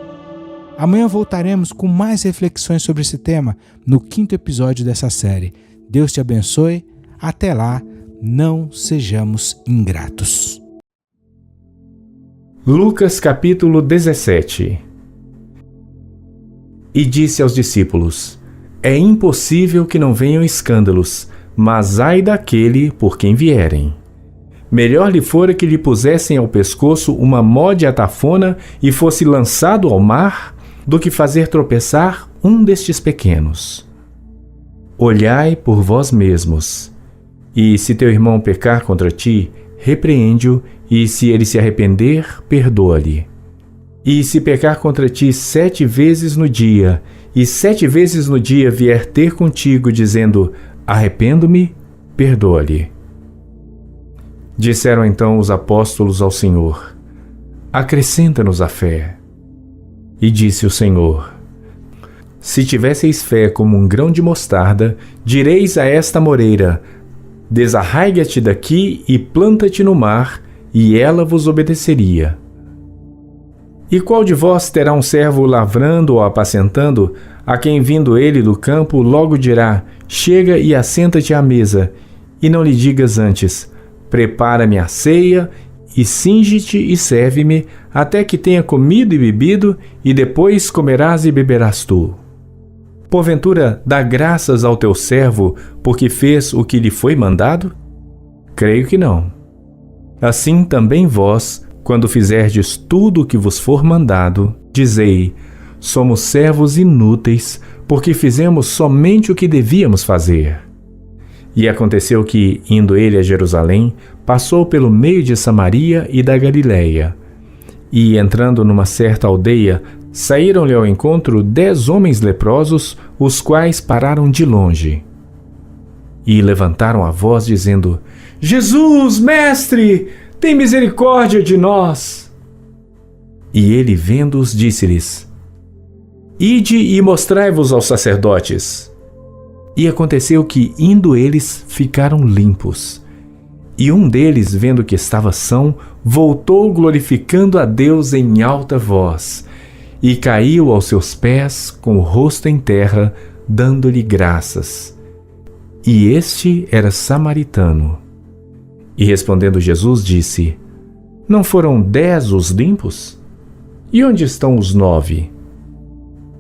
Amanhã voltaremos com mais reflexões sobre esse tema no 5º episódio dessa série. Deus te abençoe. Até lá, não sejamos ingratos. Lucas capítulo 17. E disse aos discípulos: é impossível que não venham escândalos, mas ai daquele por quem vierem. Melhor lhe fora que lhe pusessem ao pescoço uma mó de atafona e fosse lançado ao mar, do que fazer tropeçar um destes pequenos. Olhai por vós mesmos. E se teu irmão pecar contra ti, repreende-o, e se ele se arrepender, perdoa-lhe. E se pecar contra ti 7 vezes no dia, e 7 vezes no dia vier ter contigo, dizendo: arrependo-me, perdoa-lhe. Disseram então os apóstolos ao Senhor: acrescenta-nos a fé. E disse o Senhor: se tivesseis fé como um grão de mostarda, direis a esta moreira: desarraiga-te daqui e planta-te no mar, e ela vos obedeceria. E qual de vós terá um servo lavrando ou apacentando, a quem vindo ele do campo logo dirá: chega e assenta-te à mesa, e não lhe digas antes: prepara-me a ceia, e cinge-te e serve-me, até que tenha comido e bebido, e depois comerás e beberás tu. Porventura, dá graças ao teu servo, porque fez o que lhe foi mandado? Creio que não. Assim também vós, quando fizerdes tudo o que vos for mandado, dizei: somos servos inúteis, porque fizemos somente o que devíamos fazer. E aconteceu que, indo ele a Jerusalém, passou pelo meio de Samaria e da Galiléia. E, entrando numa certa aldeia, saíram-lhe ao encontro 10 homens leprosos, os quais pararam de longe. E levantaram a voz, dizendo: Jesus, mestre, tem misericórdia de nós. E ele, vendo-os, disse-lhes: ide e mostrai-vos aos sacerdotes. E aconteceu que, indo eles, ficaram limpos. E um deles, vendo que estava são, voltou glorificando a Deus em alta voz, e caiu aos seus pés com o rosto em terra, dando-lhe graças. E este era samaritano. E respondendo Jesus disse: Não foram 10 os limpos? E onde estão os 9?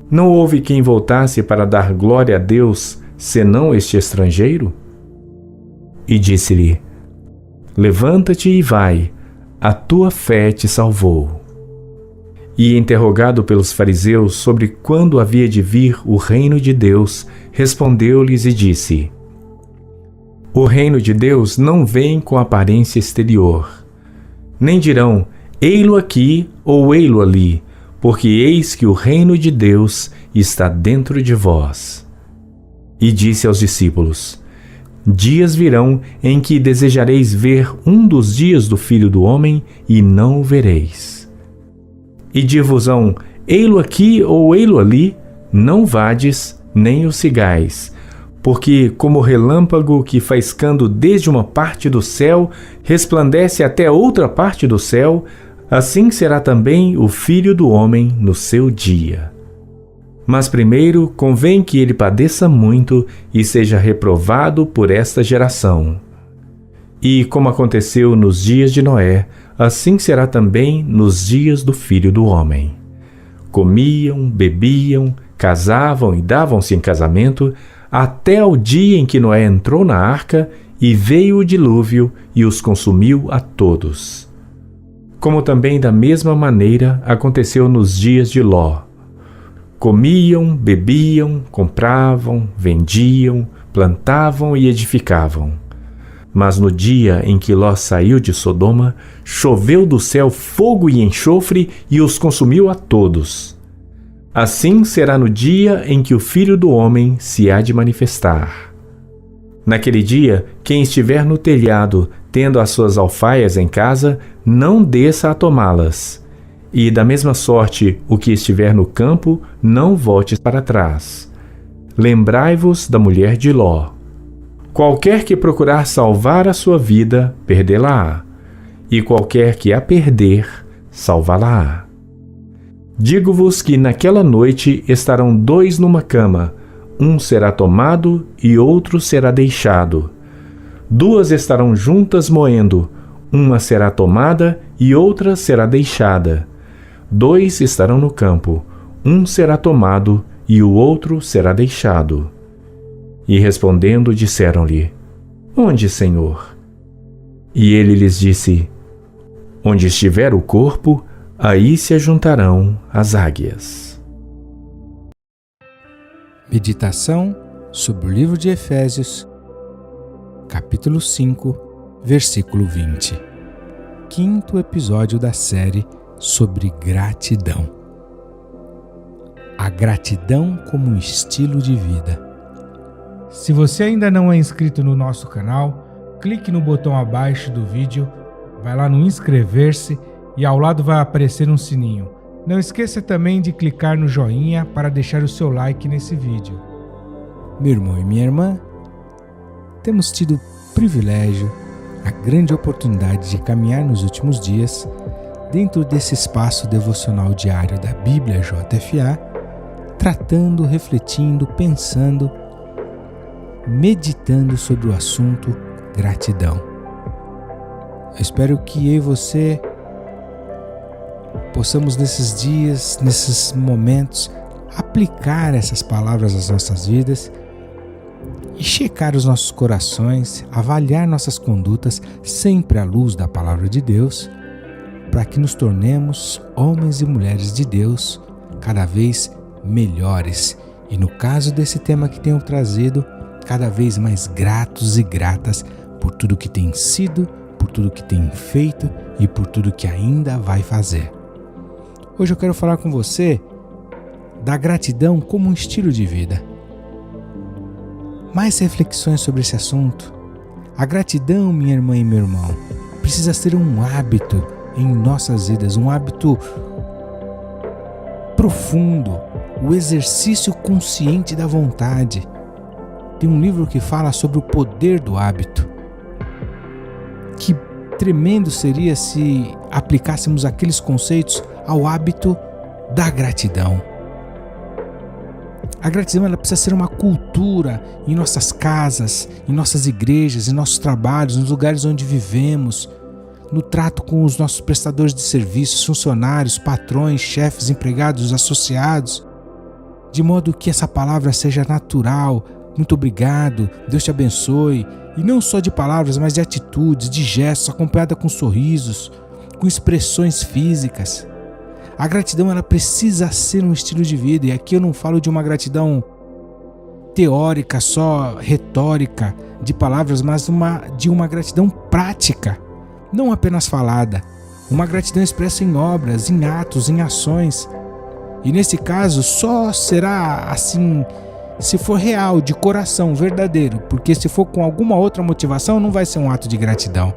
Não houve quem voltasse para dar glória a Deus, senão este estrangeiro? E disse-lhe: Levanta-te e vai, a tua fé te salvou. E interrogado pelos fariseus sobre quando havia de vir o reino de Deus, respondeu-lhes e disse: O reino de Deus não vem com aparência exterior. Nem dirão, ei-lo aqui ou ei-lo ali, porque eis que o reino de Deus está dentro de vós. E disse aos discípulos: Dias virão em que desejareis ver um dos dias do Filho do Homem e não o vereis. E dir-vos-ão, ei-lo aqui ou ei-lo ali, não vades, nem o sigais, porque como o relâmpago que faiscando desde uma parte do céu resplandece até outra parte do céu, assim será também o Filho do Homem no seu dia. Mas primeiro convém que ele padeça muito e seja reprovado por esta geração. E como aconteceu nos dias de Noé, assim será também nos dias do Filho do Homem. Comiam, bebiam, casavam e davam-se em casamento, até o dia em que Noé entrou na arca e veio o dilúvio e os consumiu a todos. Como também da mesma maneira aconteceu nos dias de Ló. Comiam, bebiam, compravam, vendiam, plantavam e edificavam. Mas no dia em que Ló saiu de Sodoma, choveu do céu fogo e enxofre e os consumiu a todos. Assim será no dia em que o Filho do Homem se há de manifestar. Naquele dia, quem estiver no telhado, tendo as suas alfaias em casa, não desça a tomá-las. E da mesma sorte, o que estiver no campo, não volte para trás. Lembrai-vos da mulher de Ló. Qualquer que procurar salvar a sua vida, perdê-la-á. E qualquer que a perder, salvá-la-á. Digo-vos que naquela noite estarão 2 numa cama, um será tomado e outro será deixado. 2 estarão juntas moendo, uma será tomada e outra será deixada. 2 estarão no campo, um será tomado e o outro será deixado. E respondendo, disseram-lhe: Onde, Senhor? E ele lhes disse: Onde estiver o corpo, aí se ajuntarão as águias. Meditação sobre o livro de Efésios, capítulo 5, versículo 20. 5º episódio da série sobre gratidão. A gratidão como um estilo de vida. Se você ainda não é inscrito no nosso canal, clique no botão abaixo do vídeo, vai lá no inscrever-se e ao lado vai aparecer um sininho. Não esqueça também de clicar no joinha para deixar o seu like nesse vídeo. Meu irmão e minha irmã, temos tido o privilégio, a grande oportunidade de caminhar nos últimos dias dentro desse espaço devocional diário da Bíblia JFA, tratando, refletindo, pensando, meditando sobre o assunto gratidão. Eu espero que eu e você possamos nesses dias, nesses momentos, aplicar essas palavras às nossas vidas e checar os nossos corações, avaliar nossas condutas sempre à luz da palavra de Deus, para que nos tornemos homens e mulheres de Deus cada vez melhores. E no caso desse tema que tenho trazido, cada vez mais gratos e gratas por tudo que tem sido, por tudo que tem feito e por tudo que ainda vai fazer. Hoje eu quero falar com você da gratidão como um estilo de vida. Mais reflexões sobre esse assunto. A gratidão, minha irmã e meu irmão, precisa ser um hábito em nossas vidas, um hábito profundo, o exercício consciente da vontade. Tem um livro que fala sobre o poder do hábito. Que tremendo seria se aplicássemos aqueles conceitos ao hábito da gratidão. A gratidão ela precisa ser uma cultura em nossas casas, em nossas igrejas, em nossos trabalhos, nos lugares onde vivemos, no trato com os nossos prestadores de serviços, funcionários, patrões, chefes, empregados, associados, de modo que essa palavra seja natural. Muito obrigado, Deus te abençoe, e não só de palavras, mas de atitudes, de gestos, acompanhada com sorrisos, com expressões físicas. A gratidão ela precisa ser um estilo de vida, e aqui eu não falo de uma gratidão teórica, só retórica, de palavras, mas de uma gratidão prática, não apenas falada. Uma gratidão expressa em obras, em atos, em ações. E nesse caso só será assim se for real, de coração, verdadeiro, porque se for com alguma outra motivação não vai ser um ato de gratidão.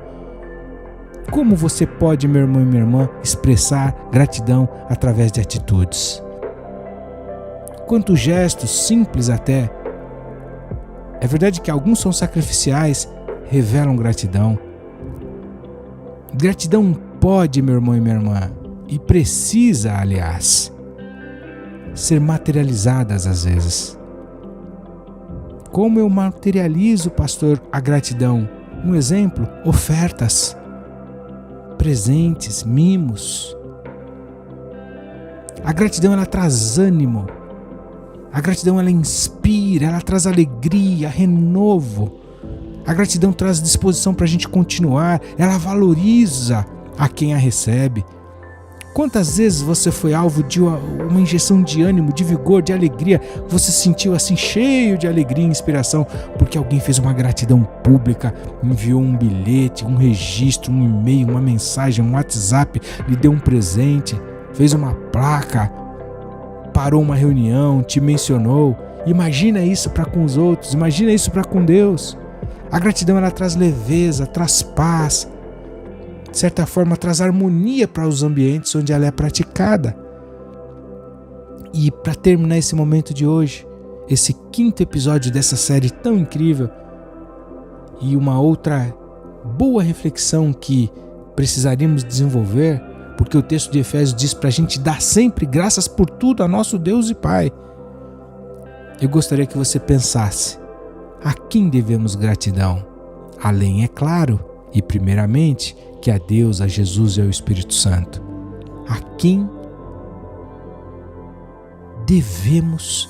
Como você pode, meu irmão e minha irmã, expressar gratidão através de atitudes? Quantos gestos, simples até. É verdade que alguns são sacrificiais, revelam gratidão. Gratidão pode, meu irmão e minha irmã, e precisa, aliás, ser materializadas às vezes. Como eu materializo, pastor, a gratidão? Um exemplo, ofertas, presentes, mimos. A gratidão ela traz ânimo. A gratidão ela inspira, ela traz alegria, renovo. A gratidão traz disposição para a gente continuar, ela valoriza a quem a recebe. Quantas vezes você foi alvo de uma injeção de ânimo, de vigor, de alegria? Você se sentiu assim cheio de alegria e inspiração porque alguém fez uma gratidão pública, enviou um bilhete, um registro, um e-mail, uma mensagem, um WhatsApp, lhe deu um presente, fez uma placa, parou uma reunião, te mencionou. Imagina isso para com os outros, imagina isso para com Deus. A gratidão ela traz leveza, traz paz, de certa forma traz harmonia para os ambientes onde ela é praticada. E para terminar esse momento de hoje, esse 5º episódio dessa série tão incrível, e uma outra boa reflexão que precisaríamos desenvolver, porque o texto de Efésios diz para a gente dar sempre graças por tudo a nosso Deus e Pai. Eu gostaria que você pensasse, a quem devemos gratidão? Além, é claro, e primeiramente, que a Deus, a Jesus e ao Espírito Santo. A quem devemos,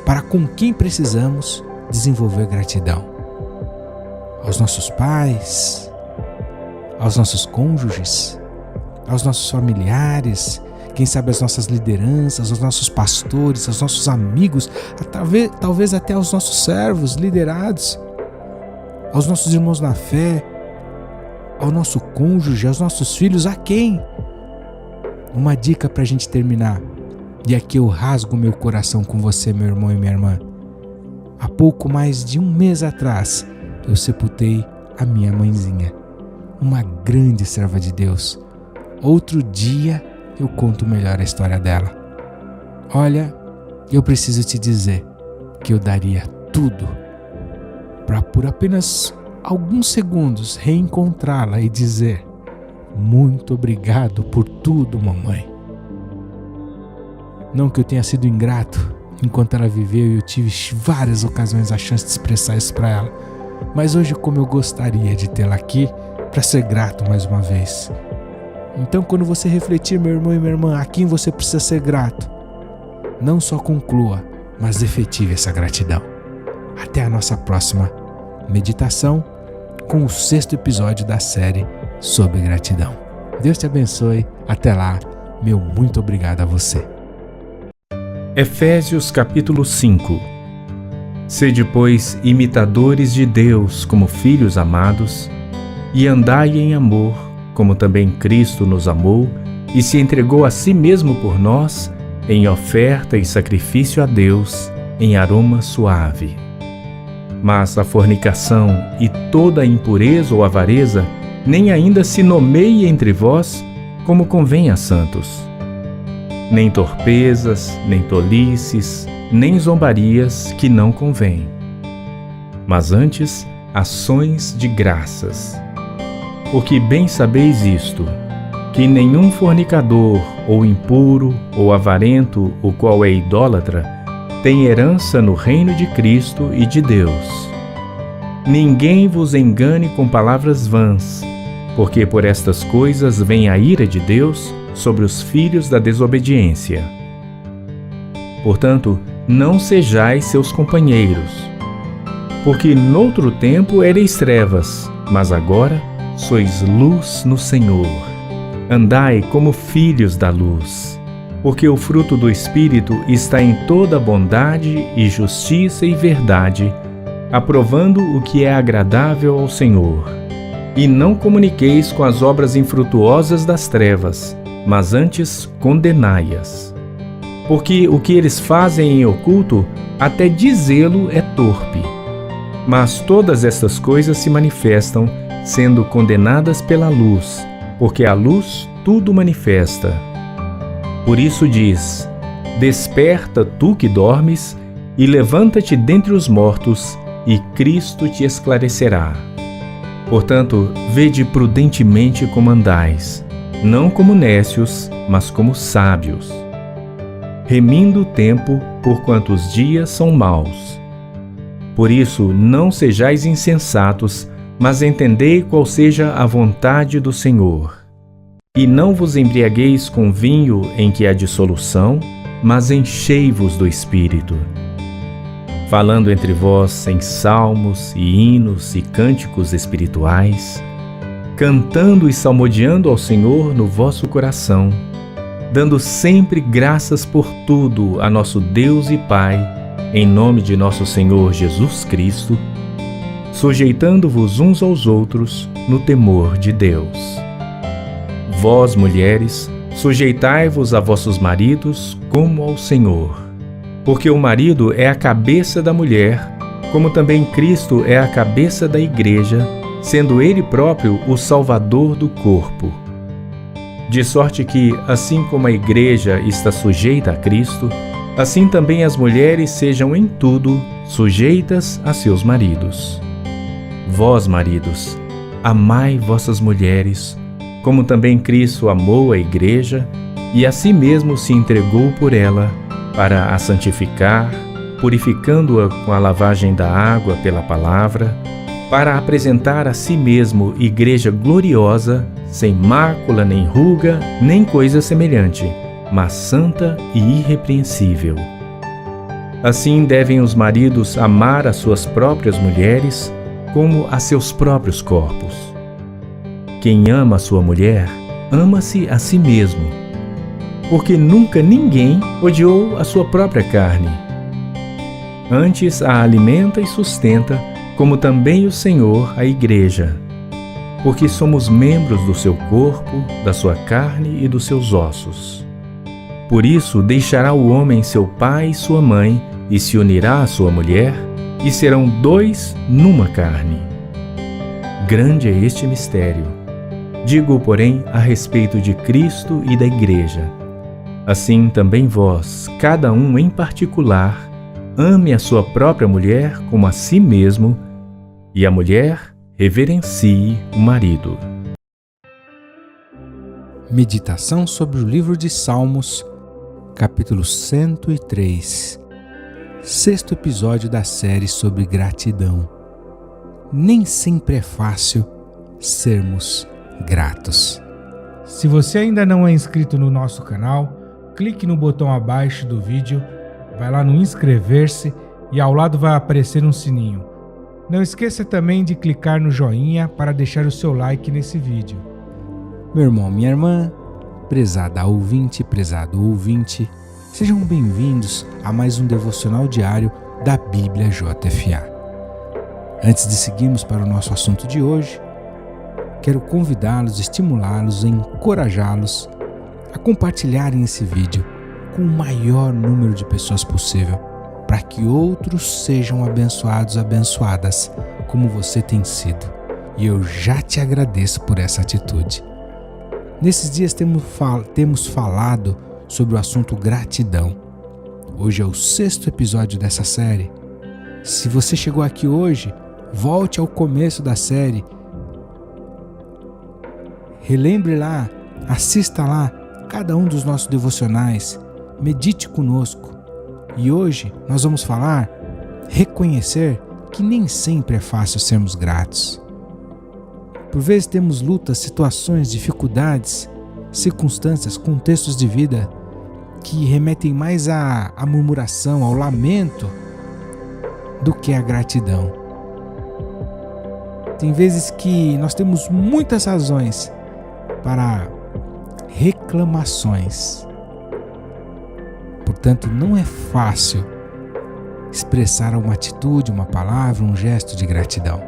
para com quem precisamos desenvolver gratidão? Aos nossos pais, aos nossos cônjuges, aos nossos familiares, quem sabe às nossas lideranças, aos nossos pastores, aos nossos amigos, talvez até aos nossos servos liderados, aos nossos irmãos na fé, ao nosso cônjuge, aos nossos filhos, a quem? Uma dica para a gente terminar, e aqui eu rasgo meu coração com você, meu irmão e minha irmã. Há pouco mais de um mês atrás, eu sepultei a minha mãezinha, uma grande serva de Deus. Outro dia eu conto melhor a história dela. Olha, eu preciso te dizer que eu daria tudo para por apenas alguns segundos reencontrá-la e dizer: muito obrigado por tudo, mamãe. Não que eu tenha sido ingrato enquanto ela viveu e eu tive várias ocasiões a chance de expressar isso para ela, mas hoje como eu gostaria de tê-la aqui para ser grato mais uma vez. Então quando você refletir, meu irmão e minha irmã, a quem você precisa ser grato, não só conclua, mas efetive essa gratidão. Até a nossa próxima meditação com o 6º episódio da série sobre gratidão. Deus te abençoe. Até lá. Meu muito obrigado a você. Efésios capítulo 5. Sede, pois, imitadores de Deus como filhos amados, e andai em amor, como também Cristo nos amou e se entregou a si mesmo por nós, em oferta e sacrifício a Deus, em aroma suave. Mas a fornicação e toda a impureza ou avareza nem ainda se nomeie entre vós, como convém a santos. Nem torpezas, nem tolices, nem zombarias que não convêm, mas antes ações de graças. Porque bem sabeis isto, que nenhum fornicador, ou impuro, ou avarento, o qual é idólatra, têm herança no reino de Cristo e de Deus. Ninguém vos engane com palavras vãs, porque por estas coisas vem a ira de Deus sobre os filhos da desobediência. Portanto, não sejais seus companheiros, porque noutro tempo ereis trevas, mas agora sois luz no Senhor. Andai como filhos da luz, porque o fruto do Espírito está em toda bondade e justiça e verdade, aprovando o que é agradável ao Senhor. E não comuniqueis com as obras infrutuosas das trevas, mas antes condenai-as. Porque o que eles fazem em oculto, até dizê-lo é torpe. Mas todas estas coisas se manifestam, sendo condenadas pela luz, porque a luz tudo manifesta. Por isso diz: desperta tu que dormes, e levanta-te dentre os mortos, e Cristo te esclarecerá. Portanto, vede prudentemente como andais, não como nécios, mas como sábios, remindo o tempo, porquanto os dias são maus. Por isso, não sejais insensatos, mas entendei qual seja a vontade do Senhor. E não vos embriagueis com vinho em que há dissolução, mas enchei-vos do Espírito, falando entre vós em salmos e hinos e cânticos espirituais, cantando e salmodiando ao Senhor no vosso coração, dando sempre graças por tudo a nosso Deus e Pai, em nome de nosso Senhor Jesus Cristo, sujeitando-vos uns aos outros no temor de Deus. Vós, mulheres, sujeitai-vos a vossos maridos como ao Senhor. Porque o marido é a cabeça da mulher, como também Cristo é a cabeça da igreja, sendo ele próprio o Salvador do corpo. De sorte que, assim como a igreja está sujeita a Cristo, assim também as mulheres sejam em tudo sujeitas a seus maridos. Vós, maridos, amai vossas mulheres, como também Cristo amou a igreja e a si mesmo se entregou por ela, para a santificar, purificando-a com a lavagem da água pela palavra, para apresentar a si mesmo igreja gloriosa, sem mácula, nem ruga, nem coisa semelhante, mas santa e irrepreensível. Assim devem os maridos amar as suas próprias mulheres, como a seus próprios corpos. Quem ama a sua mulher, ama-se a si mesmo, porque nunca ninguém odiou a sua própria carne. Antes a alimenta e sustenta, como também o Senhor a igreja, porque somos membros do seu corpo, da sua carne e dos seus ossos. Por isso deixará o homem seu pai e sua mãe, e se unirá à sua mulher, e serão dois numa carne. Grande é este mistério. Digo, porém, a respeito de Cristo e da igreja. Assim também vós, cada um em particular, ame a sua própria mulher como a si mesmo, e a mulher reverencie o marido. Meditação sobre o livro de Salmos, capítulo 103. Sexto episódio da série sobre gratidão. Nem sempre é fácil sermos gratos. Se você ainda não é inscrito no nosso canal, clique no botão abaixo do vídeo, vai lá no inscrever-se e ao lado vai aparecer um sininho. Não esqueça também de clicar no joinha para deixar o seu like nesse vídeo. Meu irmão, minha irmã, prezada ouvinte, prezado ouvinte, sejam bem-vindos a mais um devocional diário da Bíblia JFA. Antes de seguirmos para o nosso assunto de hoje, quero convidá-los, estimulá-los, encorajá-los a compartilharem esse vídeo com o maior número de pessoas possível, para que outros sejam abençoados, abençoadas, como você tem sido. E eu já te agradeço por essa atitude. Nesses dias temos falado sobre o assunto gratidão. Hoje é o 6º episódio dessa série. Se você chegou aqui hoje, volte ao começo da série. Relembre lá, assista lá cada um dos nossos devocionais, medite conosco, E hoje nós vamos reconhecer que nem sempre é fácil sermos gratos. Por vezes temos lutas, situações, dificuldades, circunstâncias, contextos de vida que remetem mais à murmuração, ao lamento, do que à gratidão. Tem vezes que nós temos muitas razões para reclamações. Portanto, não é fácil expressar uma atitude, uma palavra, um gesto de gratidão.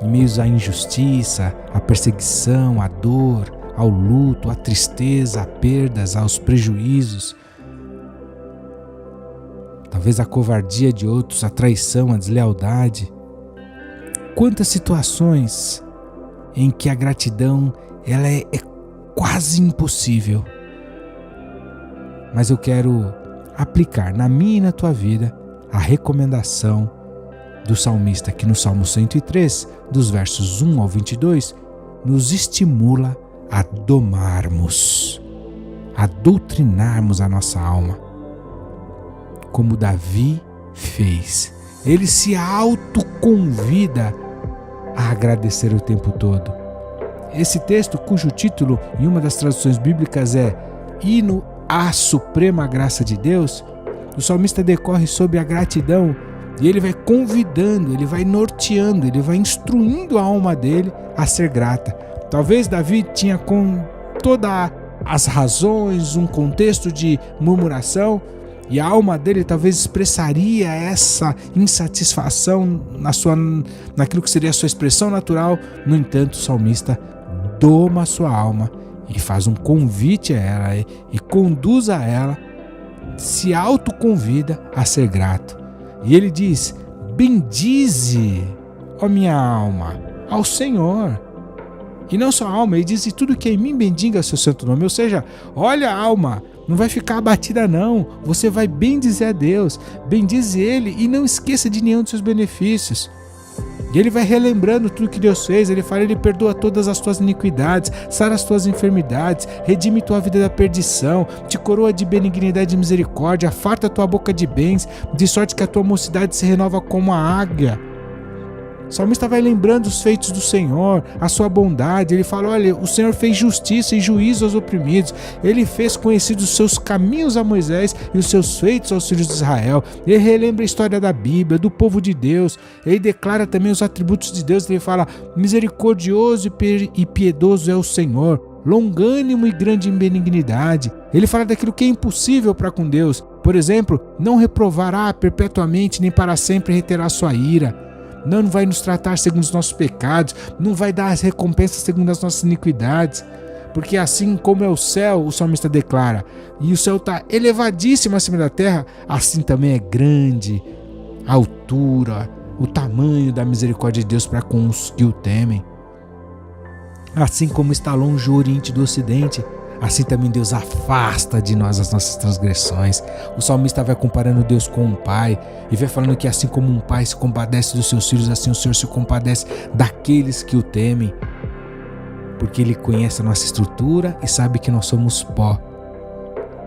Em meio à injustiça, à perseguição, à dor, ao luto, à tristeza, a perdas, aos prejuízos, talvez a covardia de outros, a traição, a deslealdade. Quantas situações em que a gratidão ela é quase impossível. Mas eu quero aplicar na minha e na tua vida a recomendação do salmista que no Salmo 103, dos versos 1 ao 22, nos estimula a domarmos, a doutrinarmos a nossa alma, como Davi fez. Ele se autoconvida a agradecer o tempo todo. Esse texto, cujo título em uma das traduções bíblicas é Hino à Suprema Graça de Deus, o salmista decorre sobre a gratidão e ele vai convidando, ele vai norteando, ele vai instruindo a alma dele a ser grata. Talvez Davi tinha com todas as razões, um contexto de murmuração, e a alma dele talvez expressaria essa insatisfação naquilo que seria a sua expressão natural. No entanto, o salmista doma a sua alma e faz um convite a ela e conduz a ela, se autoconvida a ser grato. E ele diz: bendize, ó minha alma, ao Senhor. E não só a alma, ele diz: e tudo que é em mim bendiga seu santo nome. Ou seja, olha a alma, não vai ficar abatida não, você vai bendizer a Deus, bendize Ele e não esqueça de nenhum dos seus benefícios. E ele vai relembrando tudo que Deus fez. Ele fala: ele perdoa todas as tuas iniquidades, sara as tuas enfermidades, redime tua vida da perdição, te coroa de benignidade e misericórdia, farta tua boca de bens, de sorte que a tua mocidade se renova como a águia. O salmista vai lembrando os feitos do Senhor, a sua bondade. Ele fala: olha, o Senhor fez justiça e juízo aos oprimidos. Ele fez conhecidos os seus caminhos a Moisés e os seus feitos aos filhos de Israel. Ele relembra a história da Bíblia, do povo de Deus. Ele declara também os atributos de Deus. Ele fala: misericordioso e piedoso é o Senhor, longânimo e grande em benignidade. Ele fala daquilo que é impossível para com Deus. Por exemplo, não reprovará perpetuamente, nem para sempre reterá sua ira. Não vai nos tratar segundo os nossos pecados, não vai dar as recompensas segundo as nossas iniquidades, porque assim como é o céu, o salmista declara, e o céu está elevadíssimo acima da terra, assim também é grande a altura, o tamanho da misericórdia de Deus para com os que o temem. Assim como está longe o Oriente do Ocidente, assim também Deus afasta de nós as nossas transgressões. O salmista vai comparando Deus com um pai e vai falando que assim como um pai se compadece dos seus filhos, assim o Senhor se compadece daqueles que o temem, porque Ele conhece a nossa estrutura e sabe que nós somos pó.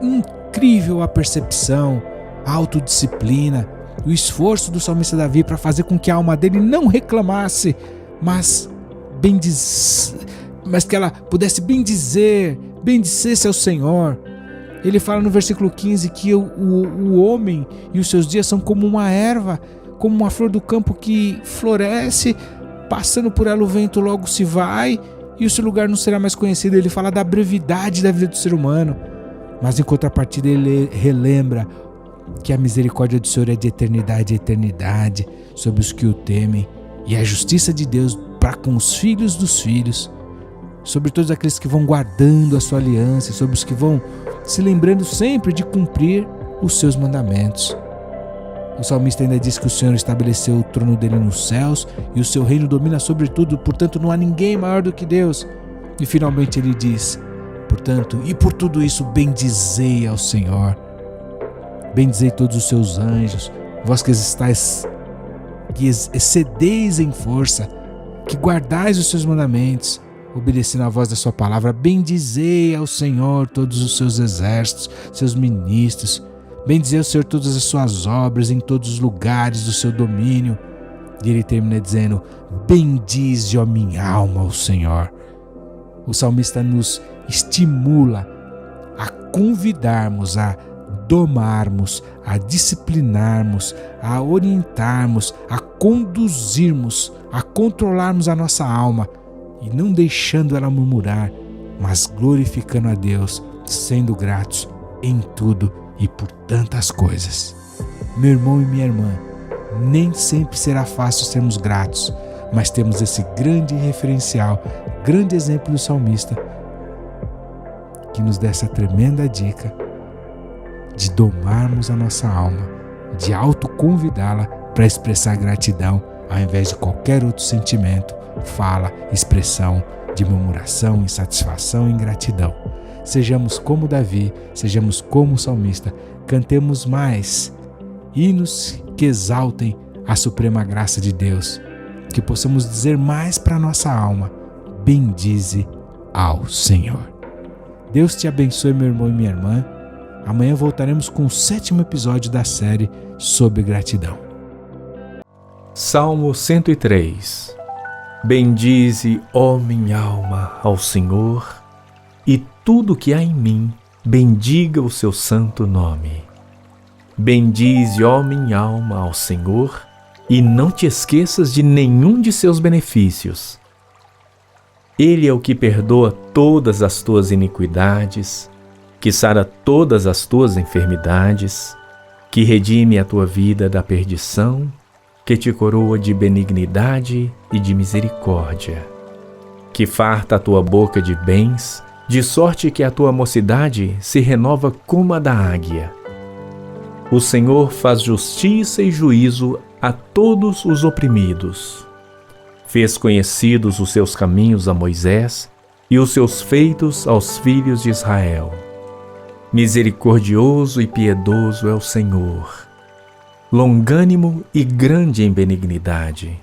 Incrível a percepção, a autodisciplina, o esforço do salmista Davi para fazer com que a alma dele não reclamasse, mas que ela pudesse bendizesse ao Senhor. Ele fala no versículo 15 que o homem e os seus dias são como uma erva, como uma flor do campo que floresce, passando por ela o vento logo se vai e o seu lugar não será mais conhecido. Ele fala da brevidade da vida do ser humano, mas em contrapartida ele relembra que a misericórdia do Senhor é de eternidade a eternidade sobre os que o temem, e a justiça de Deus para com os filhos dos filhos, sobre todos aqueles que vão guardando a sua aliança, sobre os que vão se lembrando sempre de cumprir os seus mandamentos. O salmista ainda diz que o Senhor estabeleceu o trono dele nos céus e o seu reino domina sobre tudo, portanto não há ninguém maior do que Deus. E finalmente ele diz: portanto, e por tudo isso bendizei ao Senhor, bendizei todos os seus anjos, vós que excedeis em força, que guardais os seus mandamentos, obedecendo à voz da sua palavra. Bendizei ao Senhor todos os seus exércitos, seus ministros, Bendizei o Senhor todas as suas obras em todos os lugares do seu domínio. E ele termina dizendo: bendize, ó minha alma, ao Senhor. O salmista nos estimula a convidarmos, a domarmos, a disciplinarmos, a orientarmos, a conduzirmos, a controlarmos a nossa alma e não deixando ela murmurar, mas glorificando a Deus, sendo gratos em tudo e por tantas coisas. Meu irmão e minha irmã, nem sempre será fácil sermos gratos, mas temos esse grande referencial, grande exemplo do salmista, que nos dá essa tremenda dica de domarmos a nossa alma, de autoconvidá-la para expressar gratidão, ao invés de qualquer outro sentimento, fala, expressão de murmuração, insatisfação e ingratidão. Sejamos como Davi, sejamos como o salmista, cantemos mais hinos que exaltem a suprema graça de Deus, que possamos dizer mais para a nossa alma: bendize ao Senhor. Deus te abençoe, meu irmão e minha irmã. Amanhã voltaremos com o 7º episódio da série sobre gratidão. Salmo 103. Bendize, ó minha alma, ao Senhor, e tudo que há em mim, bendiga o seu santo nome. Bendize, ó minha alma, ao Senhor, e não te esqueças de nenhum de seus benefícios. Ele é o que perdoa todas as tuas iniquidades, que sara todas as tuas enfermidades, que redime a tua vida da perdição, que te coroa de benignidade e de misericórdia, que farta a tua boca de bens, de sorte que a tua mocidade se renova como a da águia. O Senhor faz justiça e juízo a todos os oprimidos. Fez conhecidos os seus caminhos a Moisés e os seus feitos aos filhos de Israel. Misericordioso e piedoso é o Senhor, longânimo e grande em benignidade.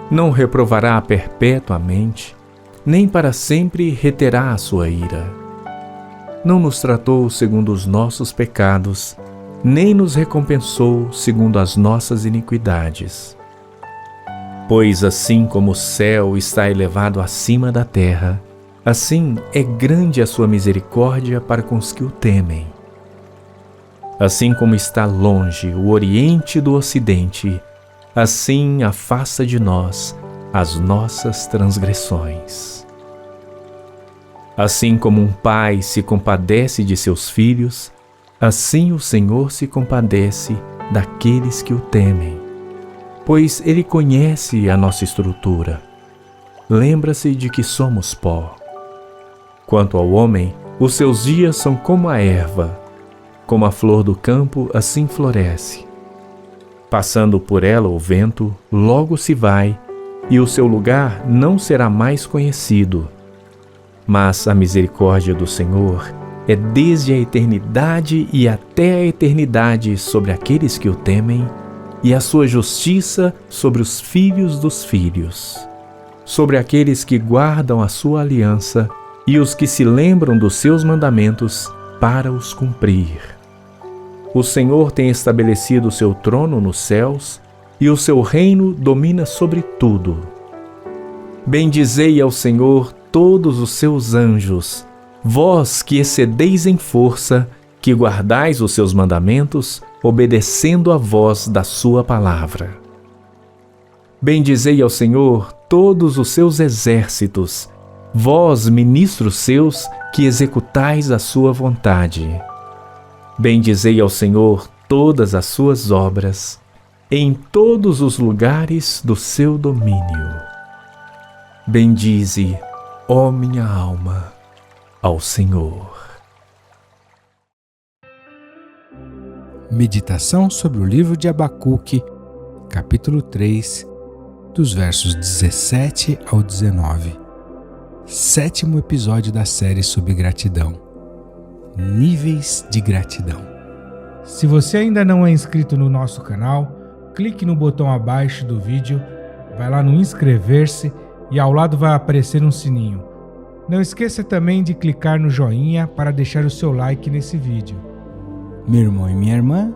Não reprovará perpetuamente, nem para sempre reterá a sua ira. Não nos tratou segundo os nossos pecados, nem nos recompensou segundo as nossas iniquidades. Pois assim como o céu está elevado acima da terra, assim é grande a sua misericórdia para com os que o temem. Assim como está longe o oriente do ocidente, assim afasta de nós as nossas transgressões. Assim como um pai se compadece de seus filhos, assim o Senhor se compadece daqueles que o temem, pois Ele conhece a nossa estrutura. Lembra-se de que somos pó. Quanto ao homem, os seus dias são como a erva, como a flor do campo, assim floresce. Passando por ela o vento, logo se vai, e o seu lugar não será mais conhecido. Mas a misericórdia do Senhor é desde a eternidade e até a eternidade sobre aqueles que o temem, e a sua justiça sobre os filhos dos filhos, sobre aqueles que guardam a sua aliança e os que se lembram dos seus mandamentos para os cumprir. O Senhor tem estabelecido o seu trono nos céus, e o seu reino domina sobre tudo. Bendizei ao Senhor todos os seus anjos, vós que excedeis em força, que guardais os seus mandamentos, obedecendo a voz da sua palavra. Bendizei ao Senhor todos os seus exércitos, vós, ministros seus, que executais a sua vontade. Bendizei ao Senhor todas as suas obras, em todos os lugares do seu domínio. Bendize, ó minha alma, ao Senhor. Meditação sobre o livro de Abacuque, capítulo 3, dos versos 17 ao 19. 7º episódio da série sobre gratidão. Níveis de gratidão. Se você ainda não é inscrito no nosso canal, clique no botão abaixo do vídeo, vai lá no inscrever-se e ao lado vai aparecer um sininho. Não esqueça também de clicar no joinha para deixar o seu like nesse vídeo. Meu irmão e minha irmã,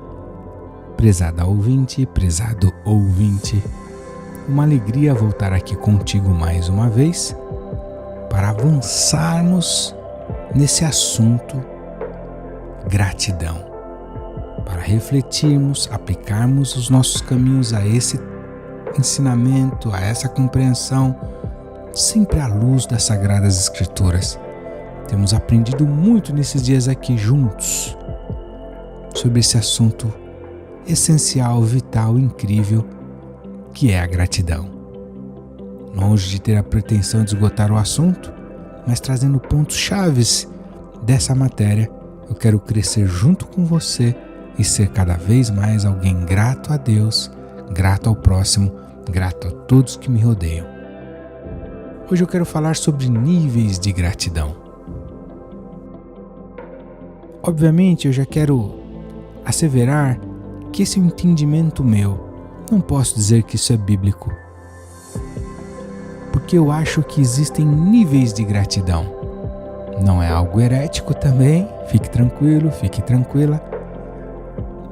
prezada ouvinte, prezado ouvinte, uma alegria voltar aqui contigo mais uma vez para avançarmos nesse assunto gratidão, para refletirmos, aplicarmos os nossos caminhos a esse ensinamento, a essa compreensão, sempre à luz das Sagradas Escrituras. Temos aprendido muito nesses dias aqui juntos sobre esse assunto essencial, vital, incrível, que é a gratidão. Longe de ter a pretensão de esgotar o assunto, mas trazendo pontos chaves dessa matéria, eu quero crescer junto com você e ser cada vez mais alguém grato a Deus, grato ao próximo, grato a todos que me rodeiam. Hoje eu quero falar sobre níveis de gratidão. Obviamente eu já quero asseverar que esse é um entendimento meu. Não posso dizer que isso é bíblico, porque eu acho que existem níveis de gratidão. Não é algo herético também, fique tranquilo, fique tranquila,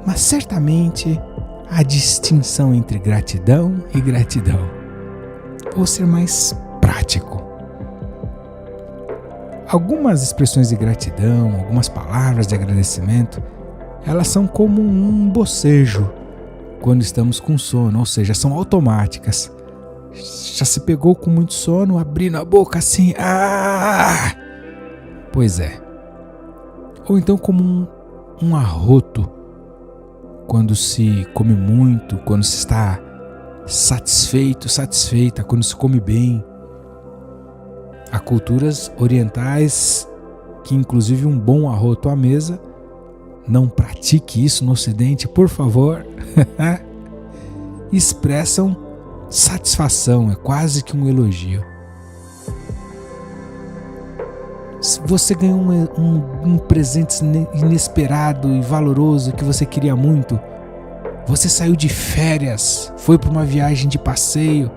mas certamente há distinção entre gratidão e gratidão. Vou ser mais prático. Algumas expressões de gratidão, algumas palavras de agradecimento, elas são como um bocejo quando estamos com sono, ou seja, são automáticas. Já se pegou com muito sono, abrindo a boca assim, Pois é. Ou então como um arroto, quando se come muito, quando se está satisfeito, satisfeita, quando se come bem. Há culturas orientais que inclusive um bom arroto à mesa, não pratique isso no Ocidente, por favor, expressam satisfação, é quase que um elogio. Você ganhou um presente inesperado e valoroso que você queria muito. Você saiu de férias, foi para uma viagem de passeio,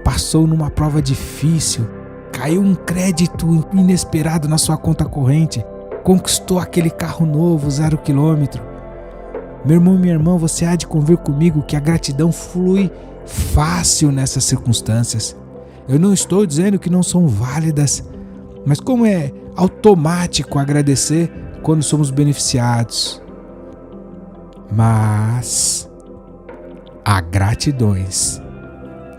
passou numa prova difícil, caiu um crédito inesperado na sua conta corrente, conquistou aquele carro novo, 0 km. Meu irmão e minha irmã, você há de convir comigo que a gratidão flui fácil nessas circunstâncias. Eu não estou dizendo que não são válidas, mas como é automático agradecer quando somos beneficiados. Mas há gratidões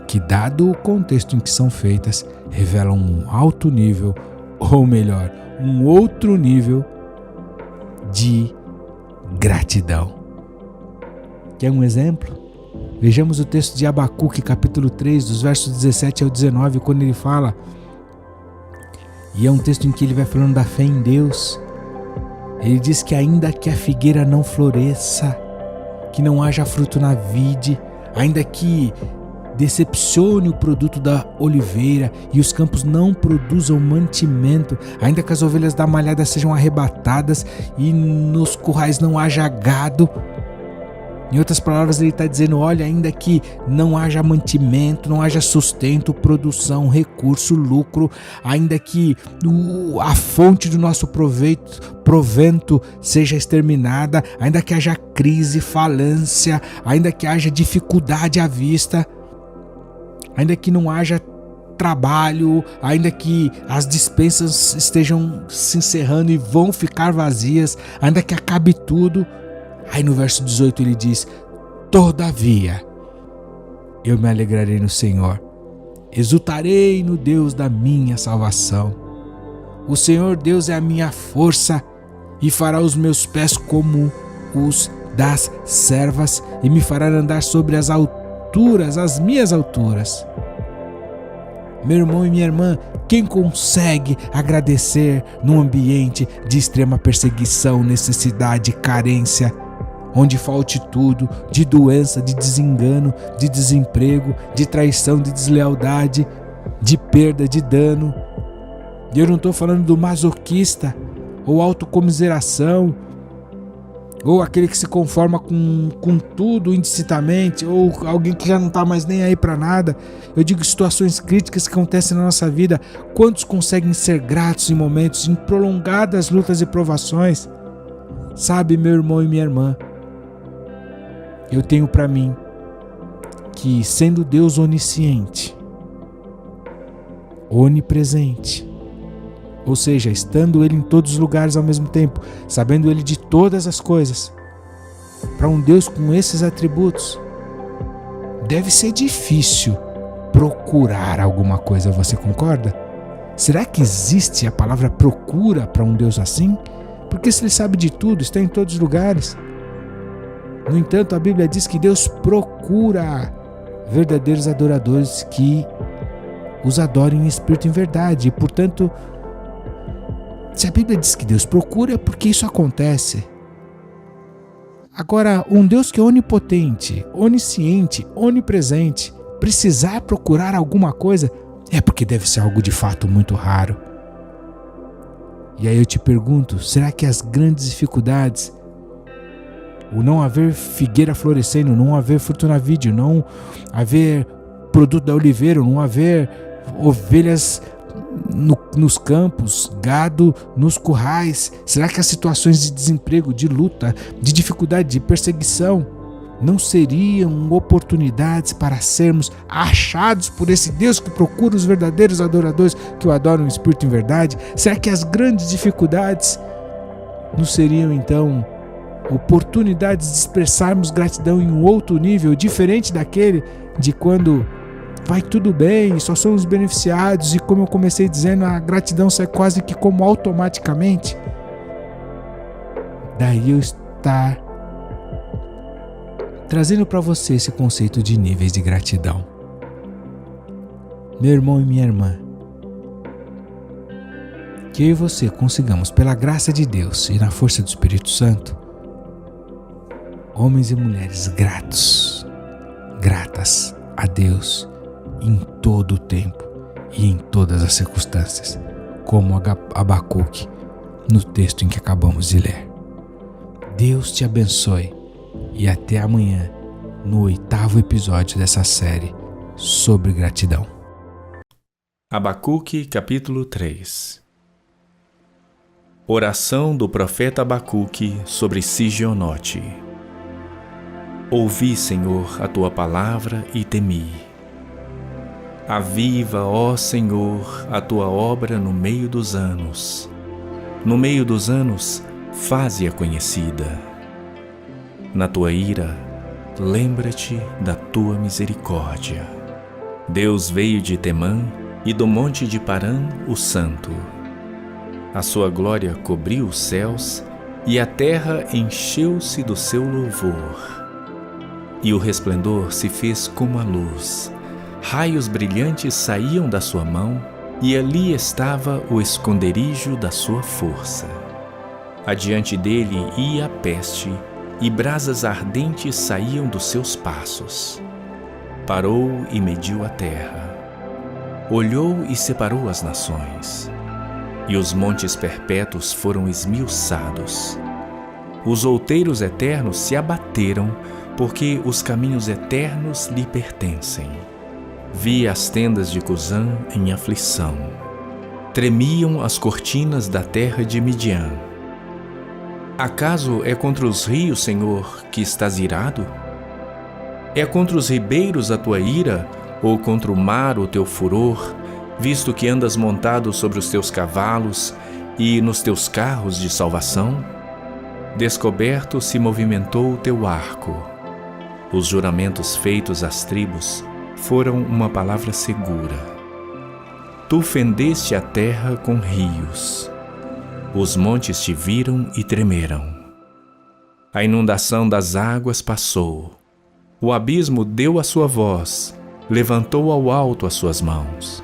que, dado o contexto em que são feitas, revelam um alto nível, ou melhor, um outro nível de gratidão. Quer um exemplo? Vejamos o texto de Abacuque, capítulo 3, dos versos 17 ao 19, quando ele fala, e é um texto em que ele vai falando da fé em Deus. Ele diz que ainda que a figueira não floresça, que não haja fruto na vide, ainda que decepcione o produto da oliveira e os campos não produzam mantimento, ainda que as ovelhas da malhada sejam arrebatadas e nos currais não haja gado. Em outras palavras, ele está dizendo, olha, ainda que não haja mantimento, não haja sustento, produção, recurso, lucro, ainda que a fonte do nosso provento seja exterminada, ainda que haja crise, falência, ainda que haja dificuldade à vista, ainda que não haja trabalho, ainda que as dispensas estejam se encerrando e vão ficar vazias, ainda que acabe tudo. Aí no verso 18 ele diz, todavia, eu me alegrarei no Senhor, exultarei no Deus da minha salvação. O Senhor Deus é a minha força e fará os meus pés como os das servas e me fará andar sobre as alturas, as minhas alturas. Meu irmão e minha irmã, quem consegue agradecer num ambiente de extrema perseguição, necessidade, carência, onde falte tudo, de doença, de desengano, de desemprego, de traição, de deslealdade, de perda, de dano? E eu não estou falando do masoquista, ou autocomiseração, ou aquele que se conforma com tudo indistintamente, ou alguém que já não está mais nem aí para nada. Eu digo situações críticas que acontecem na nossa vida. Quantos conseguem ser gratos em momentos, em prolongadas lutas e provações? Sabe, meu irmão e minha irmã, eu tenho para mim que, sendo Deus onisciente, onipresente, ou seja, estando Ele em todos os lugares ao mesmo tempo, sabendo Ele de todas as coisas, para um Deus com esses atributos, deve ser difícil procurar alguma coisa, você concorda? Será que existe a palavra procura para um Deus assim? Porque se Ele sabe de tudo, está em todos os lugares. No entanto, a Bíblia diz que Deus procura verdadeiros adoradores que os adorem em espírito e em verdade. E, portanto, se a Bíblia diz que Deus procura, é porque isso acontece. Agora, um Deus que é onipotente, onisciente, onipresente, precisar procurar alguma coisa, é porque deve ser algo de fato muito raro. E aí eu te pergunto, será que as grandes dificuldades, o não haver figueira florescendo, não haver fruto na vide, não haver produto da oliveira, não haver ovelhas nos campos, gado nos currais, será que as situações de desemprego, de luta, de dificuldade, de perseguição não seriam oportunidades para sermos achados por esse Deus que procura os verdadeiros adoradores que o adoram em espírito e em verdade? Será que as grandes dificuldades não seriam então oportunidades de expressarmos gratidão em um outro nível, diferente daquele de quando vai tudo bem, só somos beneficiados e, como eu comecei dizendo, a gratidão sai quase que como automaticamente? Daí eu estar trazendo para você esse conceito de níveis de gratidão. Meu irmão e minha irmã, que eu e você consigamos, pela graça de Deus e na força do Espírito Santo, homens e mulheres gratas a Deus em todo o tempo e em todas as circunstâncias, como Abacuque no texto em que acabamos de ler. Deus te abençoe e até amanhã no 8º episódio dessa série sobre gratidão. Abacuque, capítulo 3. Oração do profeta Abacuque sobre Sigionote. Ouvi, Senhor, a tua palavra e temi. Aviva, ó Senhor, a tua obra no meio dos anos. No meio dos anos, faze-a conhecida. Na tua ira, lembra-te da tua misericórdia. Deus veio de Temã e do monte de Parã, o Santo. A sua glória cobriu os céus e a terra encheu-se do seu louvor. E o resplendor se fez como a luz. Raios brilhantes saíam da sua mão e ali estava o esconderijo da sua força. Adiante dele ia a peste e brasas ardentes saíam dos seus passos. Parou e mediu a terra. Olhou e separou as nações. E os montes perpétuos foram esmiuçados. Os outeiros eternos se abateram, porque os caminhos eternos lhe pertencem. Vi as tendas de Cusã em aflição. Tremiam as cortinas da terra de Midian. Acaso é contra os rios, Senhor, que estás irado? É contra os ribeiros a tua ira, ou contra o mar o teu furor, visto que andas montado sobre os teus cavalos e nos teus carros de salvação? Descoberto se movimentou o teu arco. Os juramentos feitos às tribos foram uma palavra segura. Tu fendeste a terra com rios. Os montes te viram e tremeram. A inundação das águas passou. O abismo deu a sua voz, levantou ao alto as suas mãos.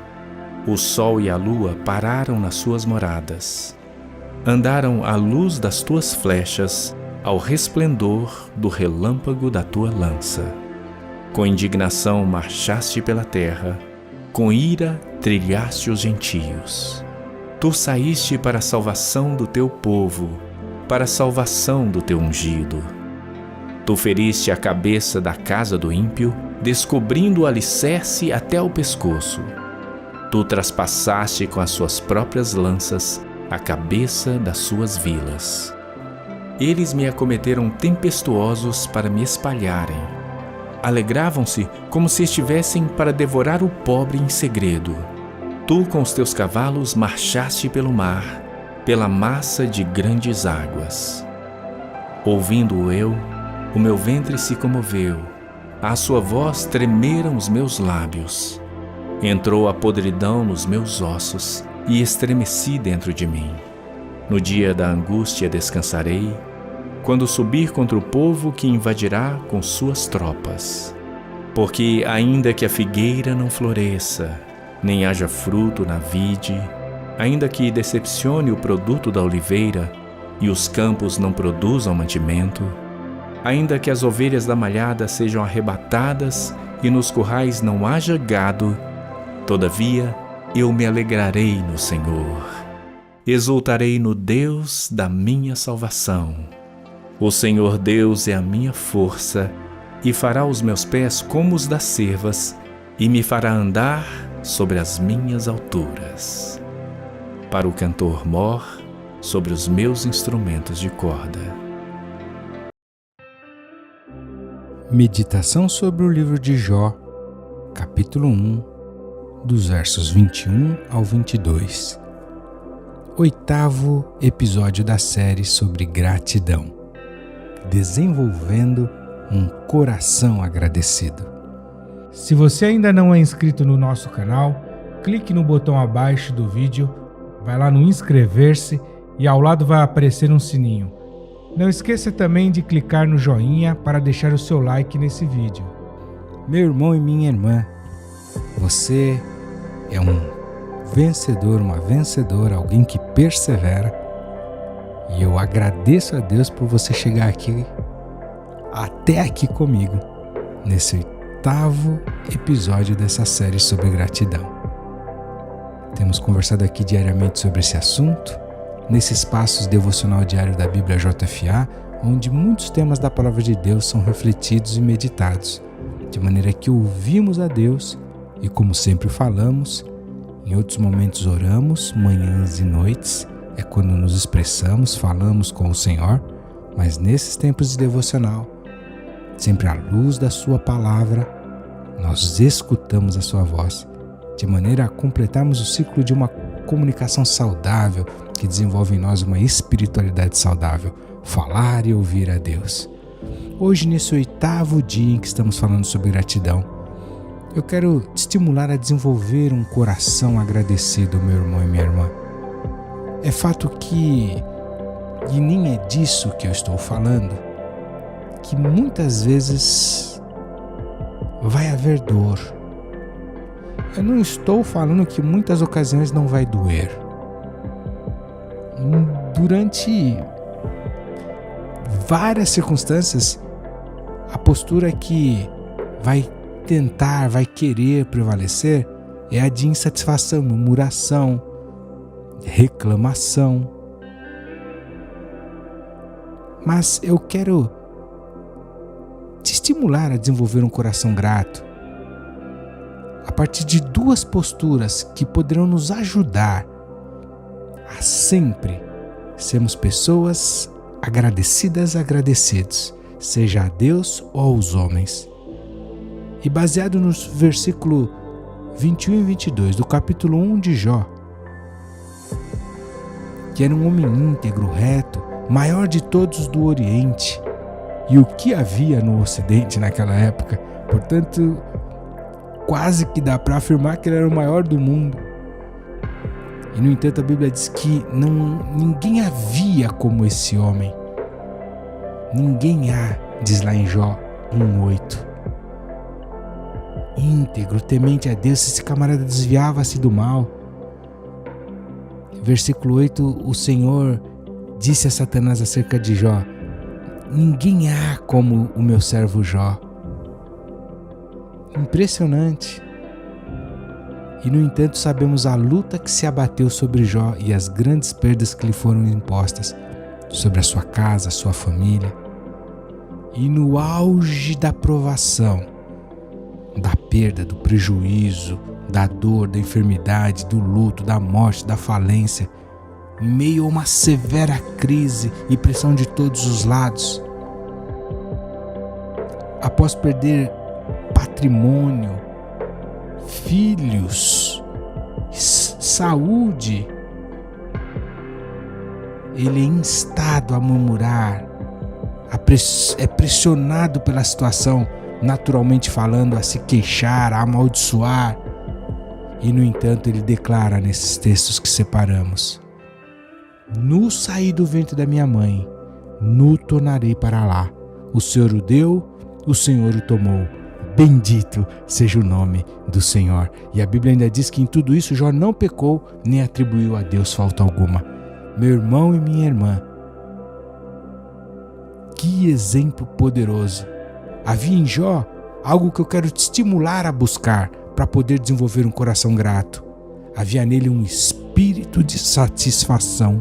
O sol e a lua pararam nas suas moradas. Andaram à luz das tuas flechas, ao resplendor do relâmpago da tua lança. Com indignação marchaste pela terra, com ira trilhaste os gentios. Tu saíste para a salvação do teu povo, para a salvação do teu ungido. Tu feriste a cabeça da casa do ímpio, descobrindo o alicerce até o pescoço. Tu traspassaste com as suas próprias lanças a cabeça das suas vilas. Eles me acometeram tempestuosos para me espalharem. Alegravam-se como se estivessem para devorar o pobre em segredo. Tu com os teus cavalos marchaste pelo mar, pela massa de grandes águas. Ouvindo-o eu, o meu ventre se comoveu, à sua voz tremeram os meus lábios. Entrou a podridão nos meus ossos e estremeci dentro de mim. No dia da angústia descansarei, quando subir contra o povo que invadirá com suas tropas. Porque ainda que a figueira não floresça, nem haja fruto na vide, ainda que decepcione o produto da oliveira e os campos não produzam mantimento, ainda que as ovelhas da malhada sejam arrebatadas e nos currais não haja gado, todavia eu me alegrarei no Senhor, exultarei no Deus da minha salvação. O Senhor Deus é a minha força e fará os meus pés como os das cervas e me fará andar sobre as minhas alturas. Para o cantor mor, sobre os meus instrumentos de corda. Meditação sobre o livro de Jó, capítulo 1, dos versos 21 ao 22. 8º episódio da série sobre gratidão. Desenvolvendo um coração agradecido. Se você ainda não é inscrito no nosso canal, clique no botão abaixo do vídeo, vai lá no inscrever-se e ao lado vai aparecer um sininho. Não esqueça também de clicar no joinha para deixar o seu like nesse vídeo. Meu irmão e minha irmã, você é um vencedor, uma vencedora, alguém que persevera. E eu agradeço a Deus por você chegar aqui, até aqui comigo, nesse 8º episódio dessa série sobre gratidão. Temos conversado aqui diariamente sobre esse assunto, nesse espaço devocional diário da Bíblia JFA, onde muitos temas da Palavra de Deus são refletidos e meditados, de maneira que ouvimos a Deus e, como sempre falamos, em outros momentos oramos, manhãs e noites, é quando nos expressamos, falamos com o Senhor, mas nesses tempos de devocional, sempre à luz da sua palavra, nós escutamos a sua voz, de maneira a completarmos o ciclo de uma comunicação saudável que desenvolve em nós uma espiritualidade saudável, falar e ouvir a Deus. Hoje, nesse 8º dia em que estamos falando sobre gratidão, eu quero te estimular a desenvolver um coração agradecido, meu irmão e minha irmã. É fato que, e nem é disso que eu estou falando, que muitas vezes vai haver dor. Eu não estou falando que muitas ocasiões não vai doer. Durante várias circunstâncias, a postura que vai tentar, vai querer prevalecer é a de insatisfação, murmuração, reclamação. Mas eu quero te estimular a desenvolver um coração grato a partir de 2 posturas que poderão nos ajudar a sempre sermos pessoas agradecidas, agradecidos, seja a Deus ou aos homens. E baseado nos versículos 21 e 22 do capítulo 1 de Jó, que era um homem íntegro, reto, maior de todos do Oriente, e o que havia no Ocidente naquela época, portanto, quase que dá para afirmar que ele era o maior do mundo. E no entanto a Bíblia diz que ninguém havia como esse homem. Ninguém há, diz lá em Jó 1:8. Íntegro, temente a Deus, esse camarada desviava-se do mal. Versículo 8, o Senhor disse a Satanás acerca de Jó: ninguém há como o meu servo Jó. Impressionante. E no entanto sabemos a luta que se abateu sobre Jó e as grandes perdas que lhe foram impostas sobre a sua casa, a sua família. E no auge da provação, da perda, do prejuízo, da dor, da enfermidade, do luto, da morte, da falência, em meio a uma severa crise e pressão de todos os lados. Após perder patrimônio, filhos, saúde, ele é instado a murmurar, é pressionado pela situação, naturalmente falando, a se queixar, a amaldiçoar. E no entanto ele declara nesses textos que separamos: nu saí do ventre da minha mãe, nu tornarei para lá. O Senhor o deu, o Senhor o tomou. Bendito seja o nome do Senhor. E a Bíblia ainda diz que em tudo isso Jó não pecou, nem atribuiu a Deus falta alguma. Meu irmão e minha irmã, que exemplo poderoso. Havia em Jó algo que eu quero te estimular a buscar para poder desenvolver um coração grato. Havia nele um espírito de satisfação.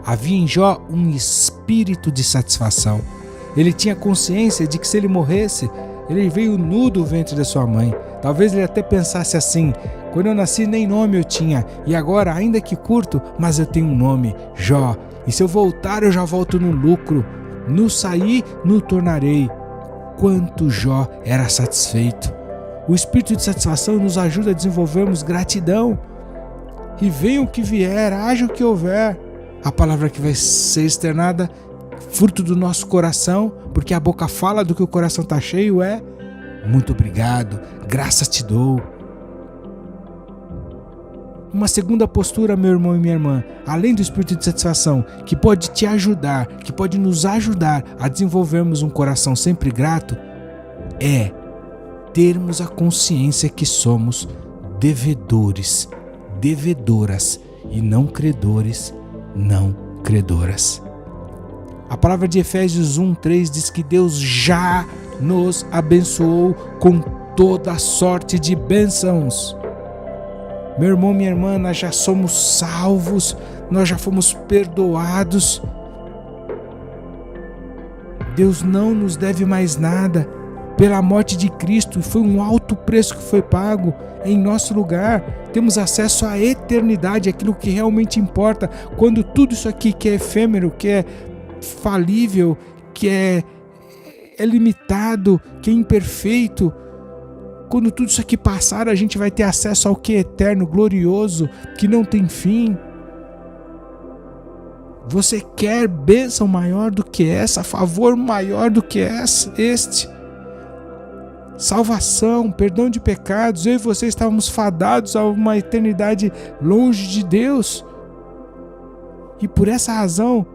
Havia em Jó um espírito de satisfação. Ele tinha consciência de que se ele morresse, ele veio nu do ventre da sua mãe. Talvez ele até pensasse assim: quando eu nasci nem nome eu tinha, e agora, ainda que curto, mas eu tenho um nome, Jó. E se eu voltar, eu já volto no lucro. No saí, no tornarei. Quanto Jó era satisfeito. O espírito de satisfação nos ajuda a desenvolvermos gratidão. E venha o que vier, haja o que houver. A palavra que vai ser externada, fruto do nosso coração, porque a boca fala do que o coração está cheio, é: muito obrigado, graças te dou. Uma segunda postura, meu irmão e minha irmã, além do espírito de satisfação, que pode te ajudar, que pode nos ajudar a desenvolvermos um coração sempre grato, é termos a consciência que somos devedores, devedoras, e não credores, não credoras. A palavra de Efésios 1:3 diz que Deus já nos abençoou com toda sorte de bênçãos. Meu irmão, minha irmã, nós já somos salvos, nós já fomos perdoados. Deus não nos deve mais nada. Pela morte de Cristo, foi um alto preço que foi pago em nosso lugar. Temos acesso à eternidade, aquilo que realmente importa. Quando tudo isso aqui que é efêmero, que é falível, que é limitado, que é imperfeito, quando tudo isso aqui passar, a gente vai ter acesso ao que é eterno, glorioso, que não tem fim. Você quer bênção maior do que essa, favor maior do que este? Salvação, perdão de pecados. Eu e você estávamos fadados a uma eternidade longe de Deus. E por essa razão,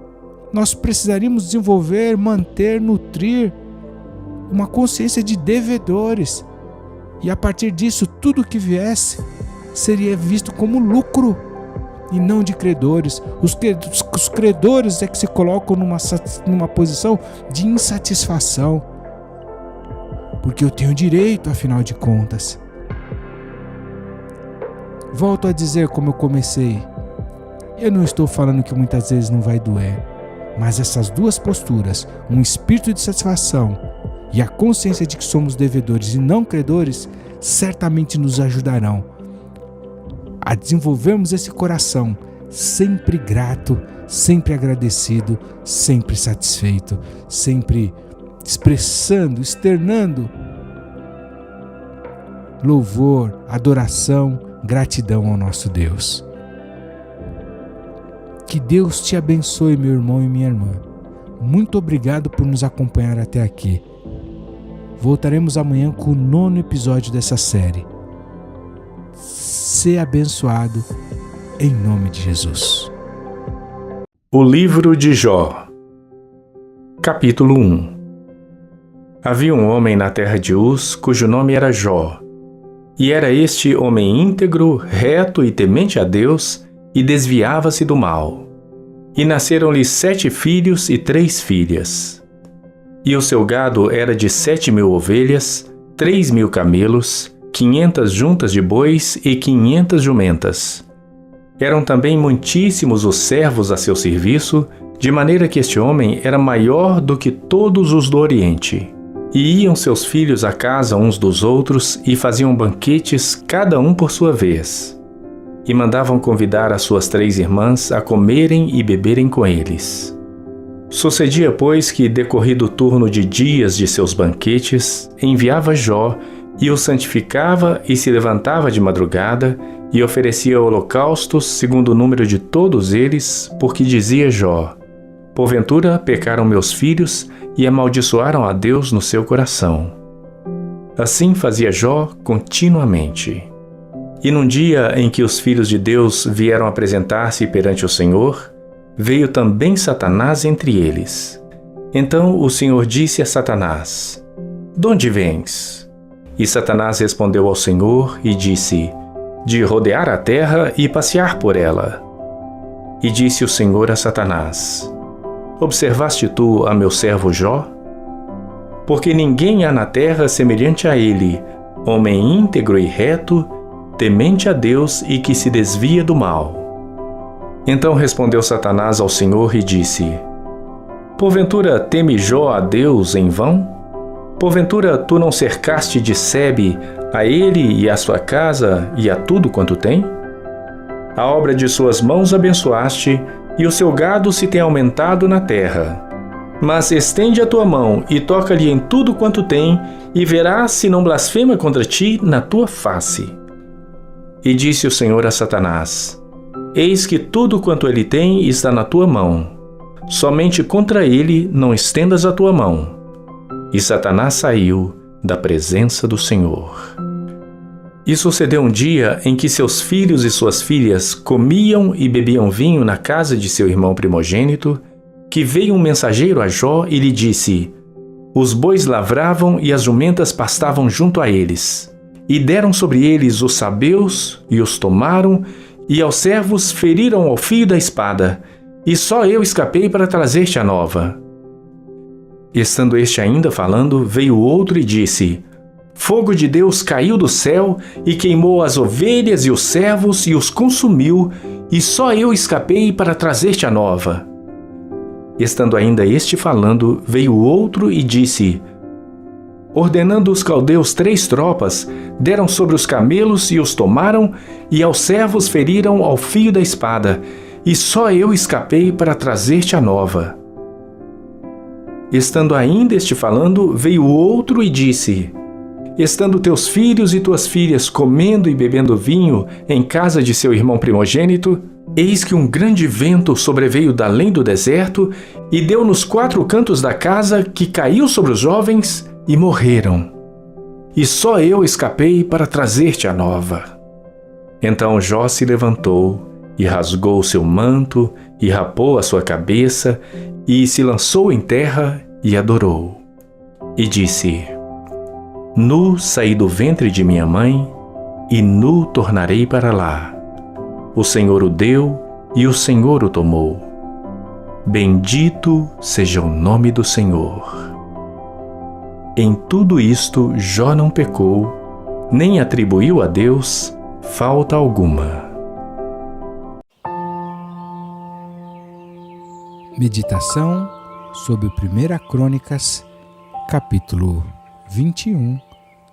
nós precisaríamos desenvolver, manter, nutrir uma consciência de devedores. E a partir disso, tudo que viesse seria visto como lucro e não de credores. Os credores é que se colocam numa posição de insatisfação. Porque eu tenho direito, afinal de contas. Volto a dizer como eu comecei. Eu não estou falando que muitas vezes não vai doer. Mas essas duas posturas, um espírito de satisfação e a consciência de que somos devedores e não credores, certamente nos ajudarão a desenvolvermos esse coração sempre grato, sempre agradecido, sempre satisfeito, sempre expressando, externando louvor, adoração, gratidão ao nosso Deus. Que Deus te abençoe, meu irmão e minha irmã. Muito obrigado por nos acompanhar até aqui. Voltaremos amanhã com o 9º episódio dessa série. Ser abençoado em nome de Jesus. O livro de Jó. Capítulo 1. Havia um homem na terra de Uz, cujo nome era Jó. E era este homem íntegro, reto e temente a Deus, e desviava-se do mal. E nasceram-lhe 7 filhos e 3 filhas. E o seu gado era de 7.000 ovelhas, 3.000 camelos, 500 juntas de bois e 500 jumentas. Eram também muitíssimos os servos a seu serviço, de maneira que este homem era maior do que todos os do Oriente. E iam seus filhos à casa uns dos outros e faziam banquetes, cada um por sua vez. e mandavam convidar as suas 3 irmãs a comerem e beberem com eles. Sucedia, pois, que, decorrido o turno de dias de seus banquetes, enviava Jó e o santificava e se levantava de madrugada e oferecia holocaustos segundo o número de todos eles, porque dizia Jó: porventura pecaram meus filhos e amaldiçoaram a Deus no seu coração. Assim fazia Jó continuamente. E num dia em que os filhos de Deus vieram apresentar-se perante o Senhor, veio também Satanás entre eles. Então o Senhor disse a Satanás: donde vens? E Satanás respondeu ao Senhor e disse: de rodear a terra e passear por ela. E disse o Senhor a Satanás: observaste tu a meu servo Jó? Porque ninguém há na terra semelhante a ele, homem íntegro e reto, temente a Deus e que se desvia do mal. Então respondeu Satanás ao Senhor e disse: porventura teme Jó a Deus em vão? Porventura tu não cercaste de sebe a ele e a sua casa e a tudo quanto tem? A obra de suas mãos abençoaste, e o seu gado se tem aumentado na terra. Mas estende a tua mão e toca-lhe em tudo quanto tem, e verás se não blasfema contra ti na tua face. E disse o Senhor a Satanás: eis que tudo quanto ele tem está na tua mão. Somente contra ele não estendas a tua mão. E Satanás saiu da presença do Senhor. E sucedeu um dia em que seus filhos e suas filhas comiam e bebiam vinho na casa de seu irmão primogênito, que veio um mensageiro a Jó e lhe disse: os bois lavravam e as jumentas pastavam junto a eles. E deram sobre eles os sabeus e os tomaram, e aos servos feriram ao fio da espada, e só eu escapei para trazer-te a nova. Estando este ainda falando, veio outro e disse: fogo de Deus caiu do céu e queimou as ovelhas e os servos e os consumiu, e só eu escapei para trazer-te a nova. Estando ainda este falando, veio outro e disse: ordenando os caldeus 3 tropas, deram sobre os camelos e os tomaram, e aos servos feriram ao fio da espada, e só eu escapei para trazer-te a nova. Estando ainda este falando, veio outro e disse: estando teus filhos e tuas filhas comendo e bebendo vinho em casa de seu irmão primogênito, eis que um grande vento sobreveio da além do deserto e deu nos 4 cantos da casa, que caiu sobre os jovens e morreram. E só eu escapei para trazer-te a nova. Então Jó se levantou e rasgou seu manto e rapou a sua cabeça e se lançou em terra e adorou. E disse: nu saí do ventre de minha mãe, e nu tornarei para lá. O Senhor o deu, e o Senhor o tomou. Bendito seja o nome do Senhor. Em tudo isto Jó não pecou, nem atribuiu a Deus falta alguma. Meditação sobre 1 Crônicas, capítulo 21,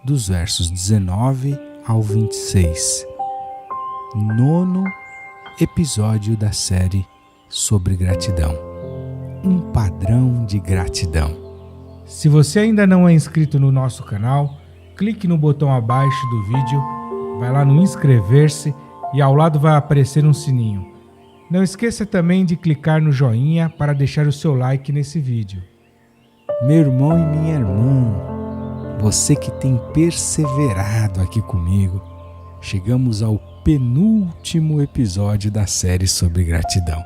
dos versos 19 ao 26. 9º episódio da série sobre gratidão. Um padrão de gratidão. Se você ainda não é inscrito no nosso canal, clique no botão abaixo do vídeo, vai lá no inscrever-se e ao lado vai aparecer um sininho. Não esqueça também de clicar no joinha para deixar o seu like nesse vídeo. Meu irmão e minha irmã, você que tem perseverado aqui comigo, chegamos ao penúltimo episódio da série sobre gratidão.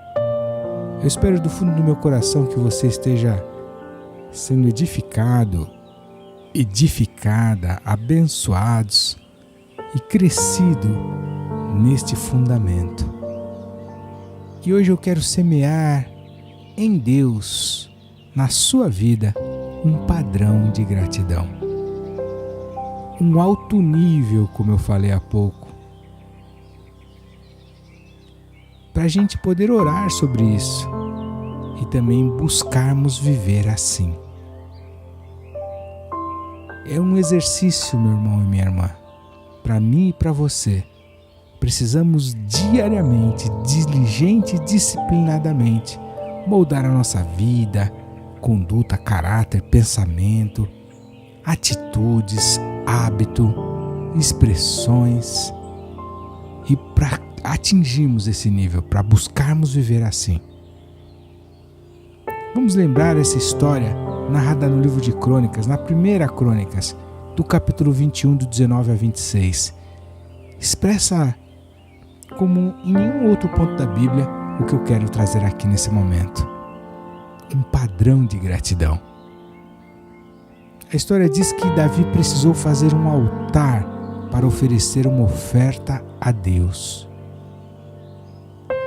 Eu espero do fundo do meu coração que você esteja sendo edificado, edificada, abençoados e crescido neste fundamento. E hoje eu quero semear em Deus, na sua vida, um padrão de gratidão. Um alto nível, como eu falei há pouco, para a gente poder orar sobre isso e também buscarmos viver assim. É um exercício, meu irmão e minha irmã, para mim e para você, precisamos diariamente, diligente e disciplinadamente, moldar a nossa vida, conduta, caráter, pensamento, atitudes, hábito, expressões. E para atingirmos esse nível, para buscarmos viver assim, vamos lembrar essa história narrada no livro de Crônicas, na primeira Crônicas, do capítulo 21, do 19 a 26. Expressa como em nenhum outro ponto da Bíblia o que eu quero trazer aqui nesse momento. Um padrão de gratidão. A história diz que Davi precisou fazer um altar para oferecer uma oferta a Deus.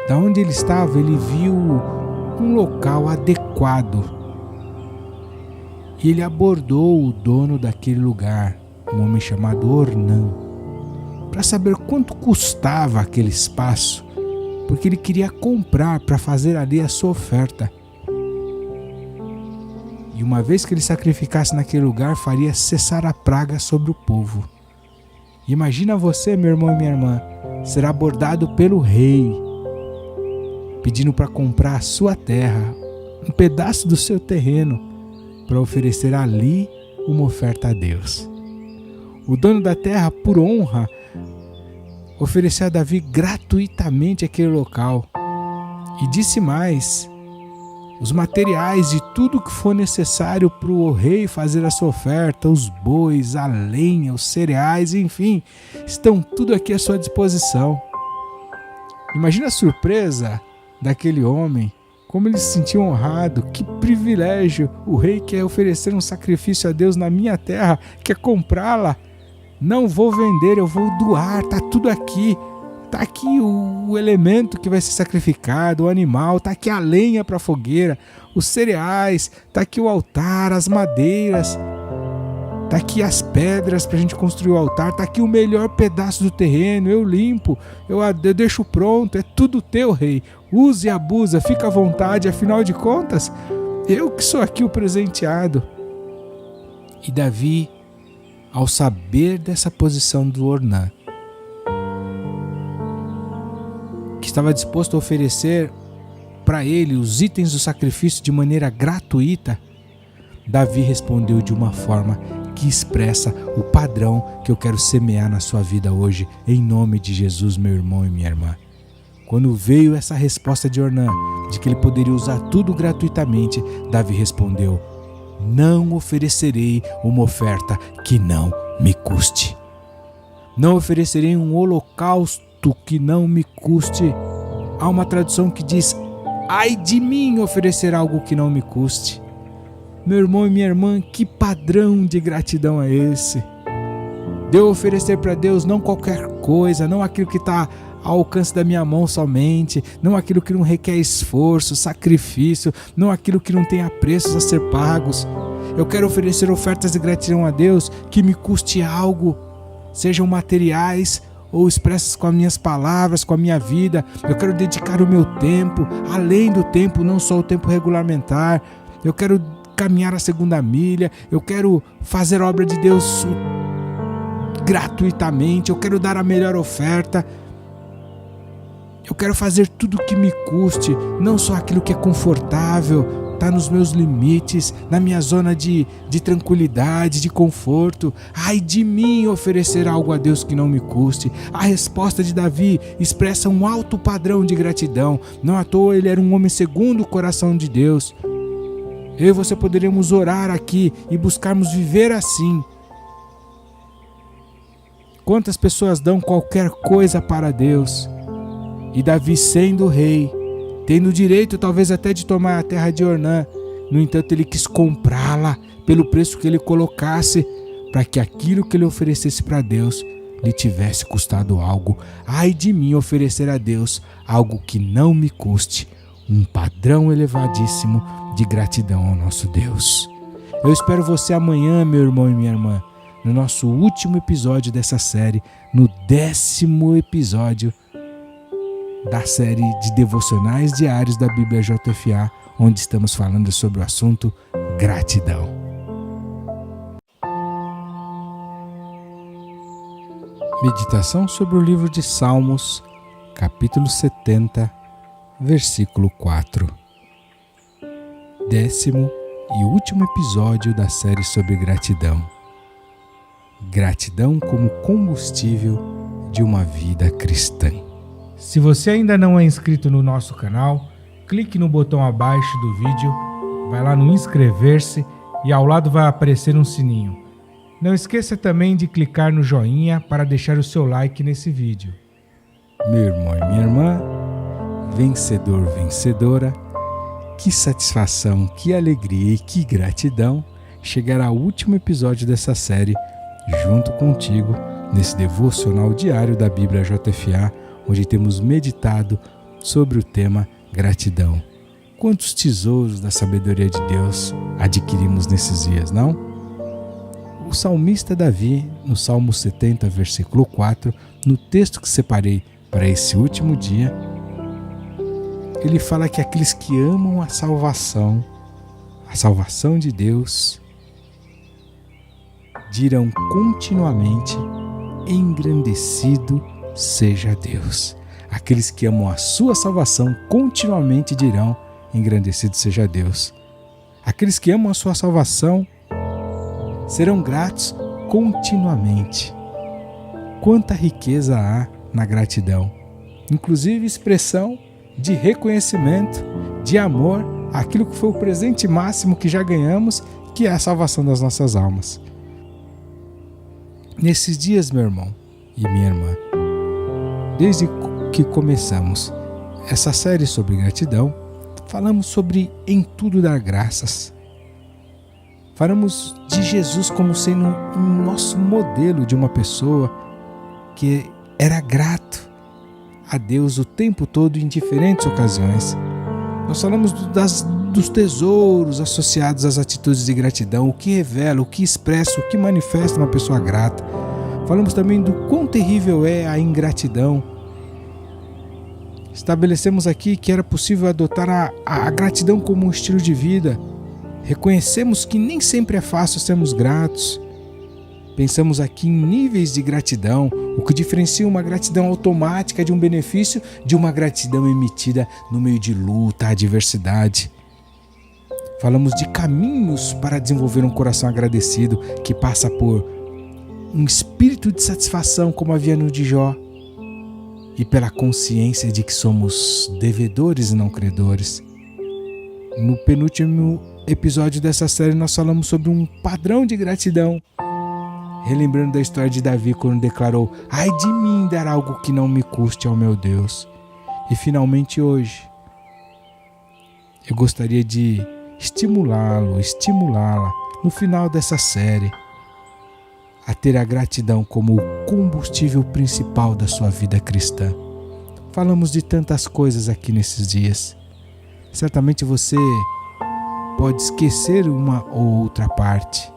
Da onde ele estava, ele viu um local adequado e ele abordou o dono daquele lugar, um homem chamado Ornã, para saber quanto custava aquele espaço, porque ele queria comprar para fazer ali a sua oferta. E uma vez que ele sacrificasse naquele lugar, faria cessar a praga sobre o povo. Imagina você, meu irmão e minha irmã, ser abordado pelo rei, pedindo para comprar a sua terra, um pedaço do seu terreno, para oferecer ali uma oferta a Deus. O dono da terra, por honra, ofereceu a Davi gratuitamente aquele local. E disse mais: os materiais de tudo que for necessário para o rei fazer a sua oferta, os bois, a lenha, os cereais, enfim, estão tudo aqui à sua disposição. Imagina a surpresa daquele homem, como ele se sentiu honrado. Que privilégio! O rei quer oferecer um sacrifício a Deus na minha terra, quer comprá-la. Não vou vender, eu vou doar, tá tudo aqui. Tá aqui o elemento que vai ser sacrificado, o animal, tá aqui a lenha para a fogueira, os cereais, tá aqui o altar, as madeiras, tá aqui as pedras para a gente construir o altar, tá aqui o melhor pedaço do terreno, eu limpo, eu deixo pronto, é tudo teu, rei. Use e abusa, fica à vontade, afinal de contas, eu que sou aqui o presenteado. E Davi, ao saber dessa posição do Ornã, que estava disposto a oferecer para ele os itens do sacrifício de maneira gratuita, Davi respondeu de uma forma que expressa o padrão que eu quero semear na sua vida hoje, em nome de Jesus, meu irmão e minha irmã. Quando veio essa resposta de Ornã, de que ele poderia usar tudo gratuitamente, Davi respondeu: não oferecerei uma oferta que não me custe. Não oferecerei um holocausto que não me custe. Há uma tradução que diz: ai de mim oferecer algo que não me custe. Meu irmão e minha irmã, que padrão de gratidão é esse? De eu oferecer para Deus não qualquer coisa, não aquilo que está ao alcance da minha mão somente, não aquilo que não requer esforço, sacrifício, não aquilo que não tenha preços a ser pagos. Eu quero oferecer ofertas de gratidão a Deus que me custe algo, sejam materiais ou expressas com as minhas palavras, com a minha vida. Eu quero dedicar o meu tempo, além do tempo, não só o tempo regulamentar. Eu quero caminhar a segunda milha, eu quero fazer a obra de Deus gratuitamente, eu quero dar a melhor oferta. Eu quero fazer tudo o que me custe, não só aquilo que é confortável, está nos meus limites, na minha zona de tranquilidade, de conforto. Ai de mim oferecer algo a Deus que não me custe. A resposta de Davi expressa um alto padrão de gratidão. Não à toa ele era um homem segundo o coração de Deus. Eu e você poderíamos orar aqui e buscarmos viver assim. Quantas pessoas dão qualquer coisa para Deus? E Davi, sendo rei, tendo o direito talvez até de tomar a terra de Ornã, no entanto ele quis comprá-la pelo preço que ele colocasse, para que aquilo que ele oferecesse para Deus lhe tivesse custado algo. Ai de mim oferecer a Deus algo que não me custe, um padrão elevadíssimo de gratidão ao nosso Deus. Eu espero você amanhã, meu irmão e minha irmã, no nosso último episódio dessa série, no 10º episódio da série de devocionais diários da Bíblia JFA, onde estamos falando sobre o assunto gratidão. Meditação sobre o livro de Salmos, capítulo 70, versículo 4. 10º e último episódio da série sobre gratidão. Gratidão como combustível de uma vida cristã. Se você ainda não é inscrito no nosso canal, clique no botão abaixo do vídeo, vai lá no inscrever-se e ao lado vai aparecer um sininho. Não esqueça também de clicar no joinha para deixar o seu like nesse vídeo. Meu irmão e minha irmã, vencedor, vencedora, que satisfação, que alegria e que gratidão chegar ao último episódio dessa série junto contigo nesse devocional diário da Bíblia JFA, onde temos meditado sobre o tema gratidão. Quantos tesouros da sabedoria de Deus adquirimos nesses dias, não? O salmista Davi, no Salmo 70, versículo 4, no texto que separei para esse último dia, ele fala que aqueles que amam a salvação de Deus, dirão continuamente: engrandecido seja Deus. Aqueles que amam a sua salvação continuamente dirão: engrandecido seja Deus. Aqueles que amam a sua salvação serão gratos continuamente. Quanta riqueza há na gratidão, inclusive expressão de reconhecimento, de amor àquilo que foi o presente máximo que já ganhamos, que é a salvação das nossas almas. Nesses dias, meu irmão e minha irmã, desde que começamos essa série sobre gratidão, falamos sobre em tudo dar graças. Falamos de Jesus como sendo um nosso modelo de uma pessoa que era grato a Deus o tempo todo em diferentes ocasiões. Nós falamos dos tesouros associados às atitudes de gratidão, o que revela, o que expressa, o que manifesta uma pessoa grata. Falamos também do quão terrível é a ingratidão. Estabelecemos aqui que era possível adotar a gratidão como um estilo de vida. Reconhecemos que nem sempre é fácil sermos gratos. Pensamos aqui em níveis de gratidão, o que diferencia uma gratidão automática de um benefício de uma gratidão emitida no meio de luta, adversidade. Falamos de caminhos para desenvolver um coração agradecido que passa por um espírito de satisfação, como havia no de Jó, e pela consciência de que somos devedores e não credores. No penúltimo episódio dessa série nós falamos sobre um padrão de gratidão, relembrando da história de Davi quando declarou: ai de mim dar algo que não me custe ao meu Deus. E finalmente hoje eu gostaria de estimulá-la no final dessa série a ter a gratidão como o combustível principal da sua vida cristã. Falamos de tantas coisas aqui nesses dias. Certamente você pode esquecer uma ou outra parte,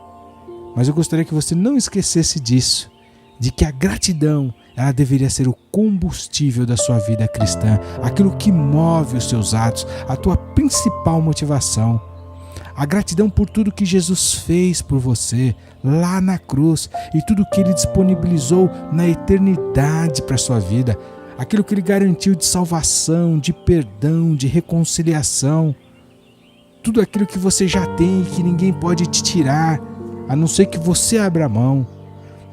mas eu gostaria que você não esquecesse disso, de que a gratidão, ela deveria ser o combustível da sua vida cristã, aquilo que move os seus atos, a tua principal motivação. A gratidão por tudo que Jesus fez por você lá na cruz e tudo que Ele disponibilizou na eternidade para a sua vida, aquilo que Ele garantiu de salvação, de perdão, de reconciliação, tudo aquilo que você já tem e que ninguém pode te tirar, a não ser que você abra mão.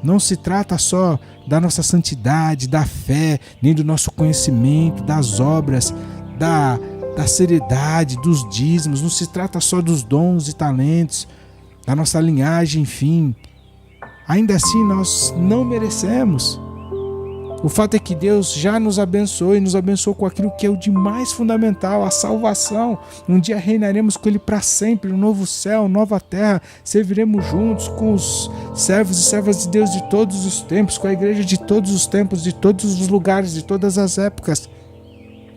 Não se trata só da nossa santidade, da fé, nem do nosso conhecimento, das obras, da seriedade, dos dízimos. Não se trata só dos dons e talentos, da nossa linhagem, enfim. Ainda assim, nós não merecemos. O fato é que Deus já nos abençoou e nos abençoou com aquilo que é o de mais fundamental, a salvação. Um dia reinaremos com Ele para sempre, um novo céu, nova terra. Serviremos juntos com os servos e servas de Deus de todos os tempos, com a igreja de todos os tempos, de todos os lugares, de todas as épocas,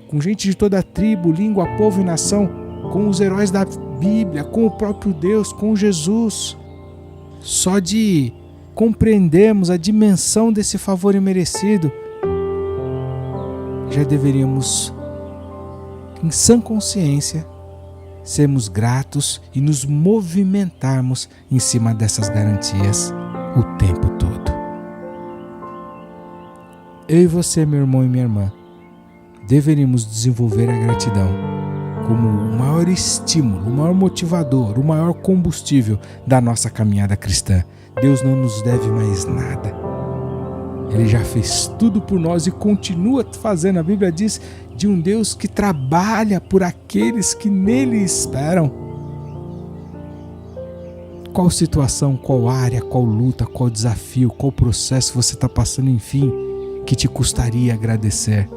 com gente de toda a tribo, língua, povo e nação, com os heróis da Bíblia, com o próprio Deus, com Jesus. Só de compreendermos a dimensão desse favor imerecido, já deveríamos, em sã consciência, sermos gratos e nos movimentarmos em cima dessas garantias o tempo todo. Eu e você, meu irmão e minha irmã, deveríamos desenvolver a gratidão como o maior estímulo, o maior motivador, o maior combustível da nossa caminhada cristã. Deus não nos deve mais nada. Ele já fez tudo por nós e continua fazendo. A Bíblia diz de um Deus que trabalha por aqueles que nele esperam. Qual situação, qual área, qual luta, qual desafio, qual processo você está passando, enfim, que te custaria agradecer?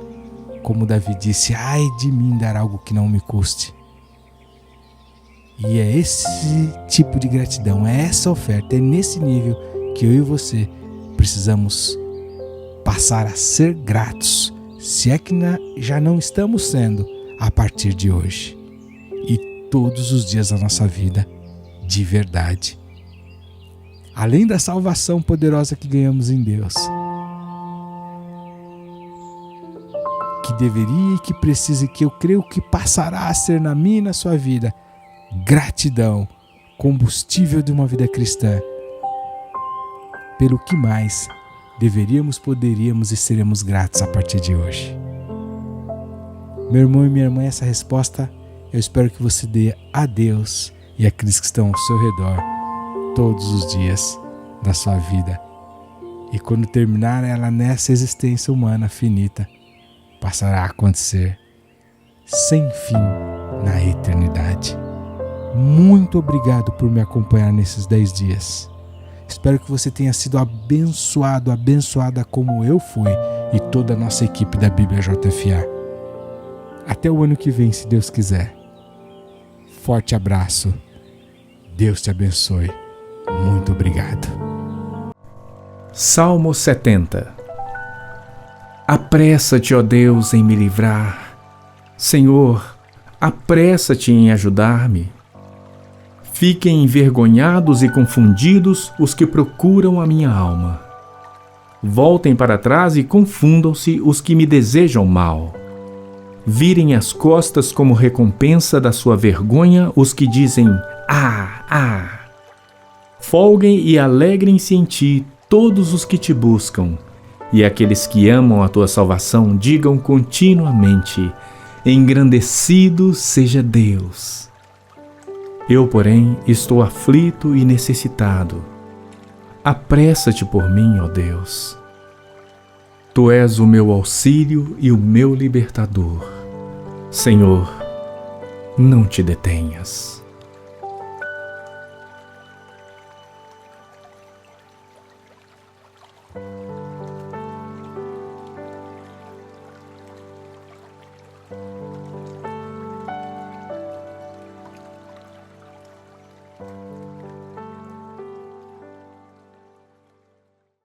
Como Davi disse, ai de mim dar algo que não me custe. E é esse tipo de gratidão, é essa oferta, é nesse nível que eu e você precisamos passar a ser gratos, se é que já não estamos sendo a partir de hoje e todos os dias da nossa vida, de verdade. Além da salvação poderosa que ganhamos em Deus, que deveria e que precisa e que eu creio que passará a ser na minha e na sua vida, gratidão, combustível de uma vida cristã, pelo que mais deveríamos, poderíamos e seremos gratos a partir de hoje. Meu irmão e minha irmã, essa resposta eu espero que você dê a Deus e àqueles que estão ao seu redor todos os dias da sua vida. E quando terminar ela nessa existência humana finita, passará a acontecer sem fim na eternidade. Muito obrigado por me acompanhar nesses 10 dias. Espero que você tenha sido abençoado, abençoada como eu fui e toda a nossa equipe da Bíblia JFA. Até o ano que vem, se Deus quiser. Forte abraço. Deus te abençoe. Muito obrigado. Salmo 70. Apressa-te, ó Deus, em me livrar. Senhor, apressa-te em ajudar-me. Fiquem envergonhados e confundidos os que procuram a minha alma. Voltem para trás e confundam-se os que me desejam mal. Virem as costas como recompensa da sua vergonha os que dizem, ah, ah. Folguem e alegrem-se em ti todos os que te buscam, e aqueles que amam a tua salvação digam continuamente, engrandecido seja Deus. Eu, porém, estou aflito e necessitado. Apressa-te por mim, ó Deus. Tu és o meu auxílio e o meu libertador. Senhor, não te detenhas.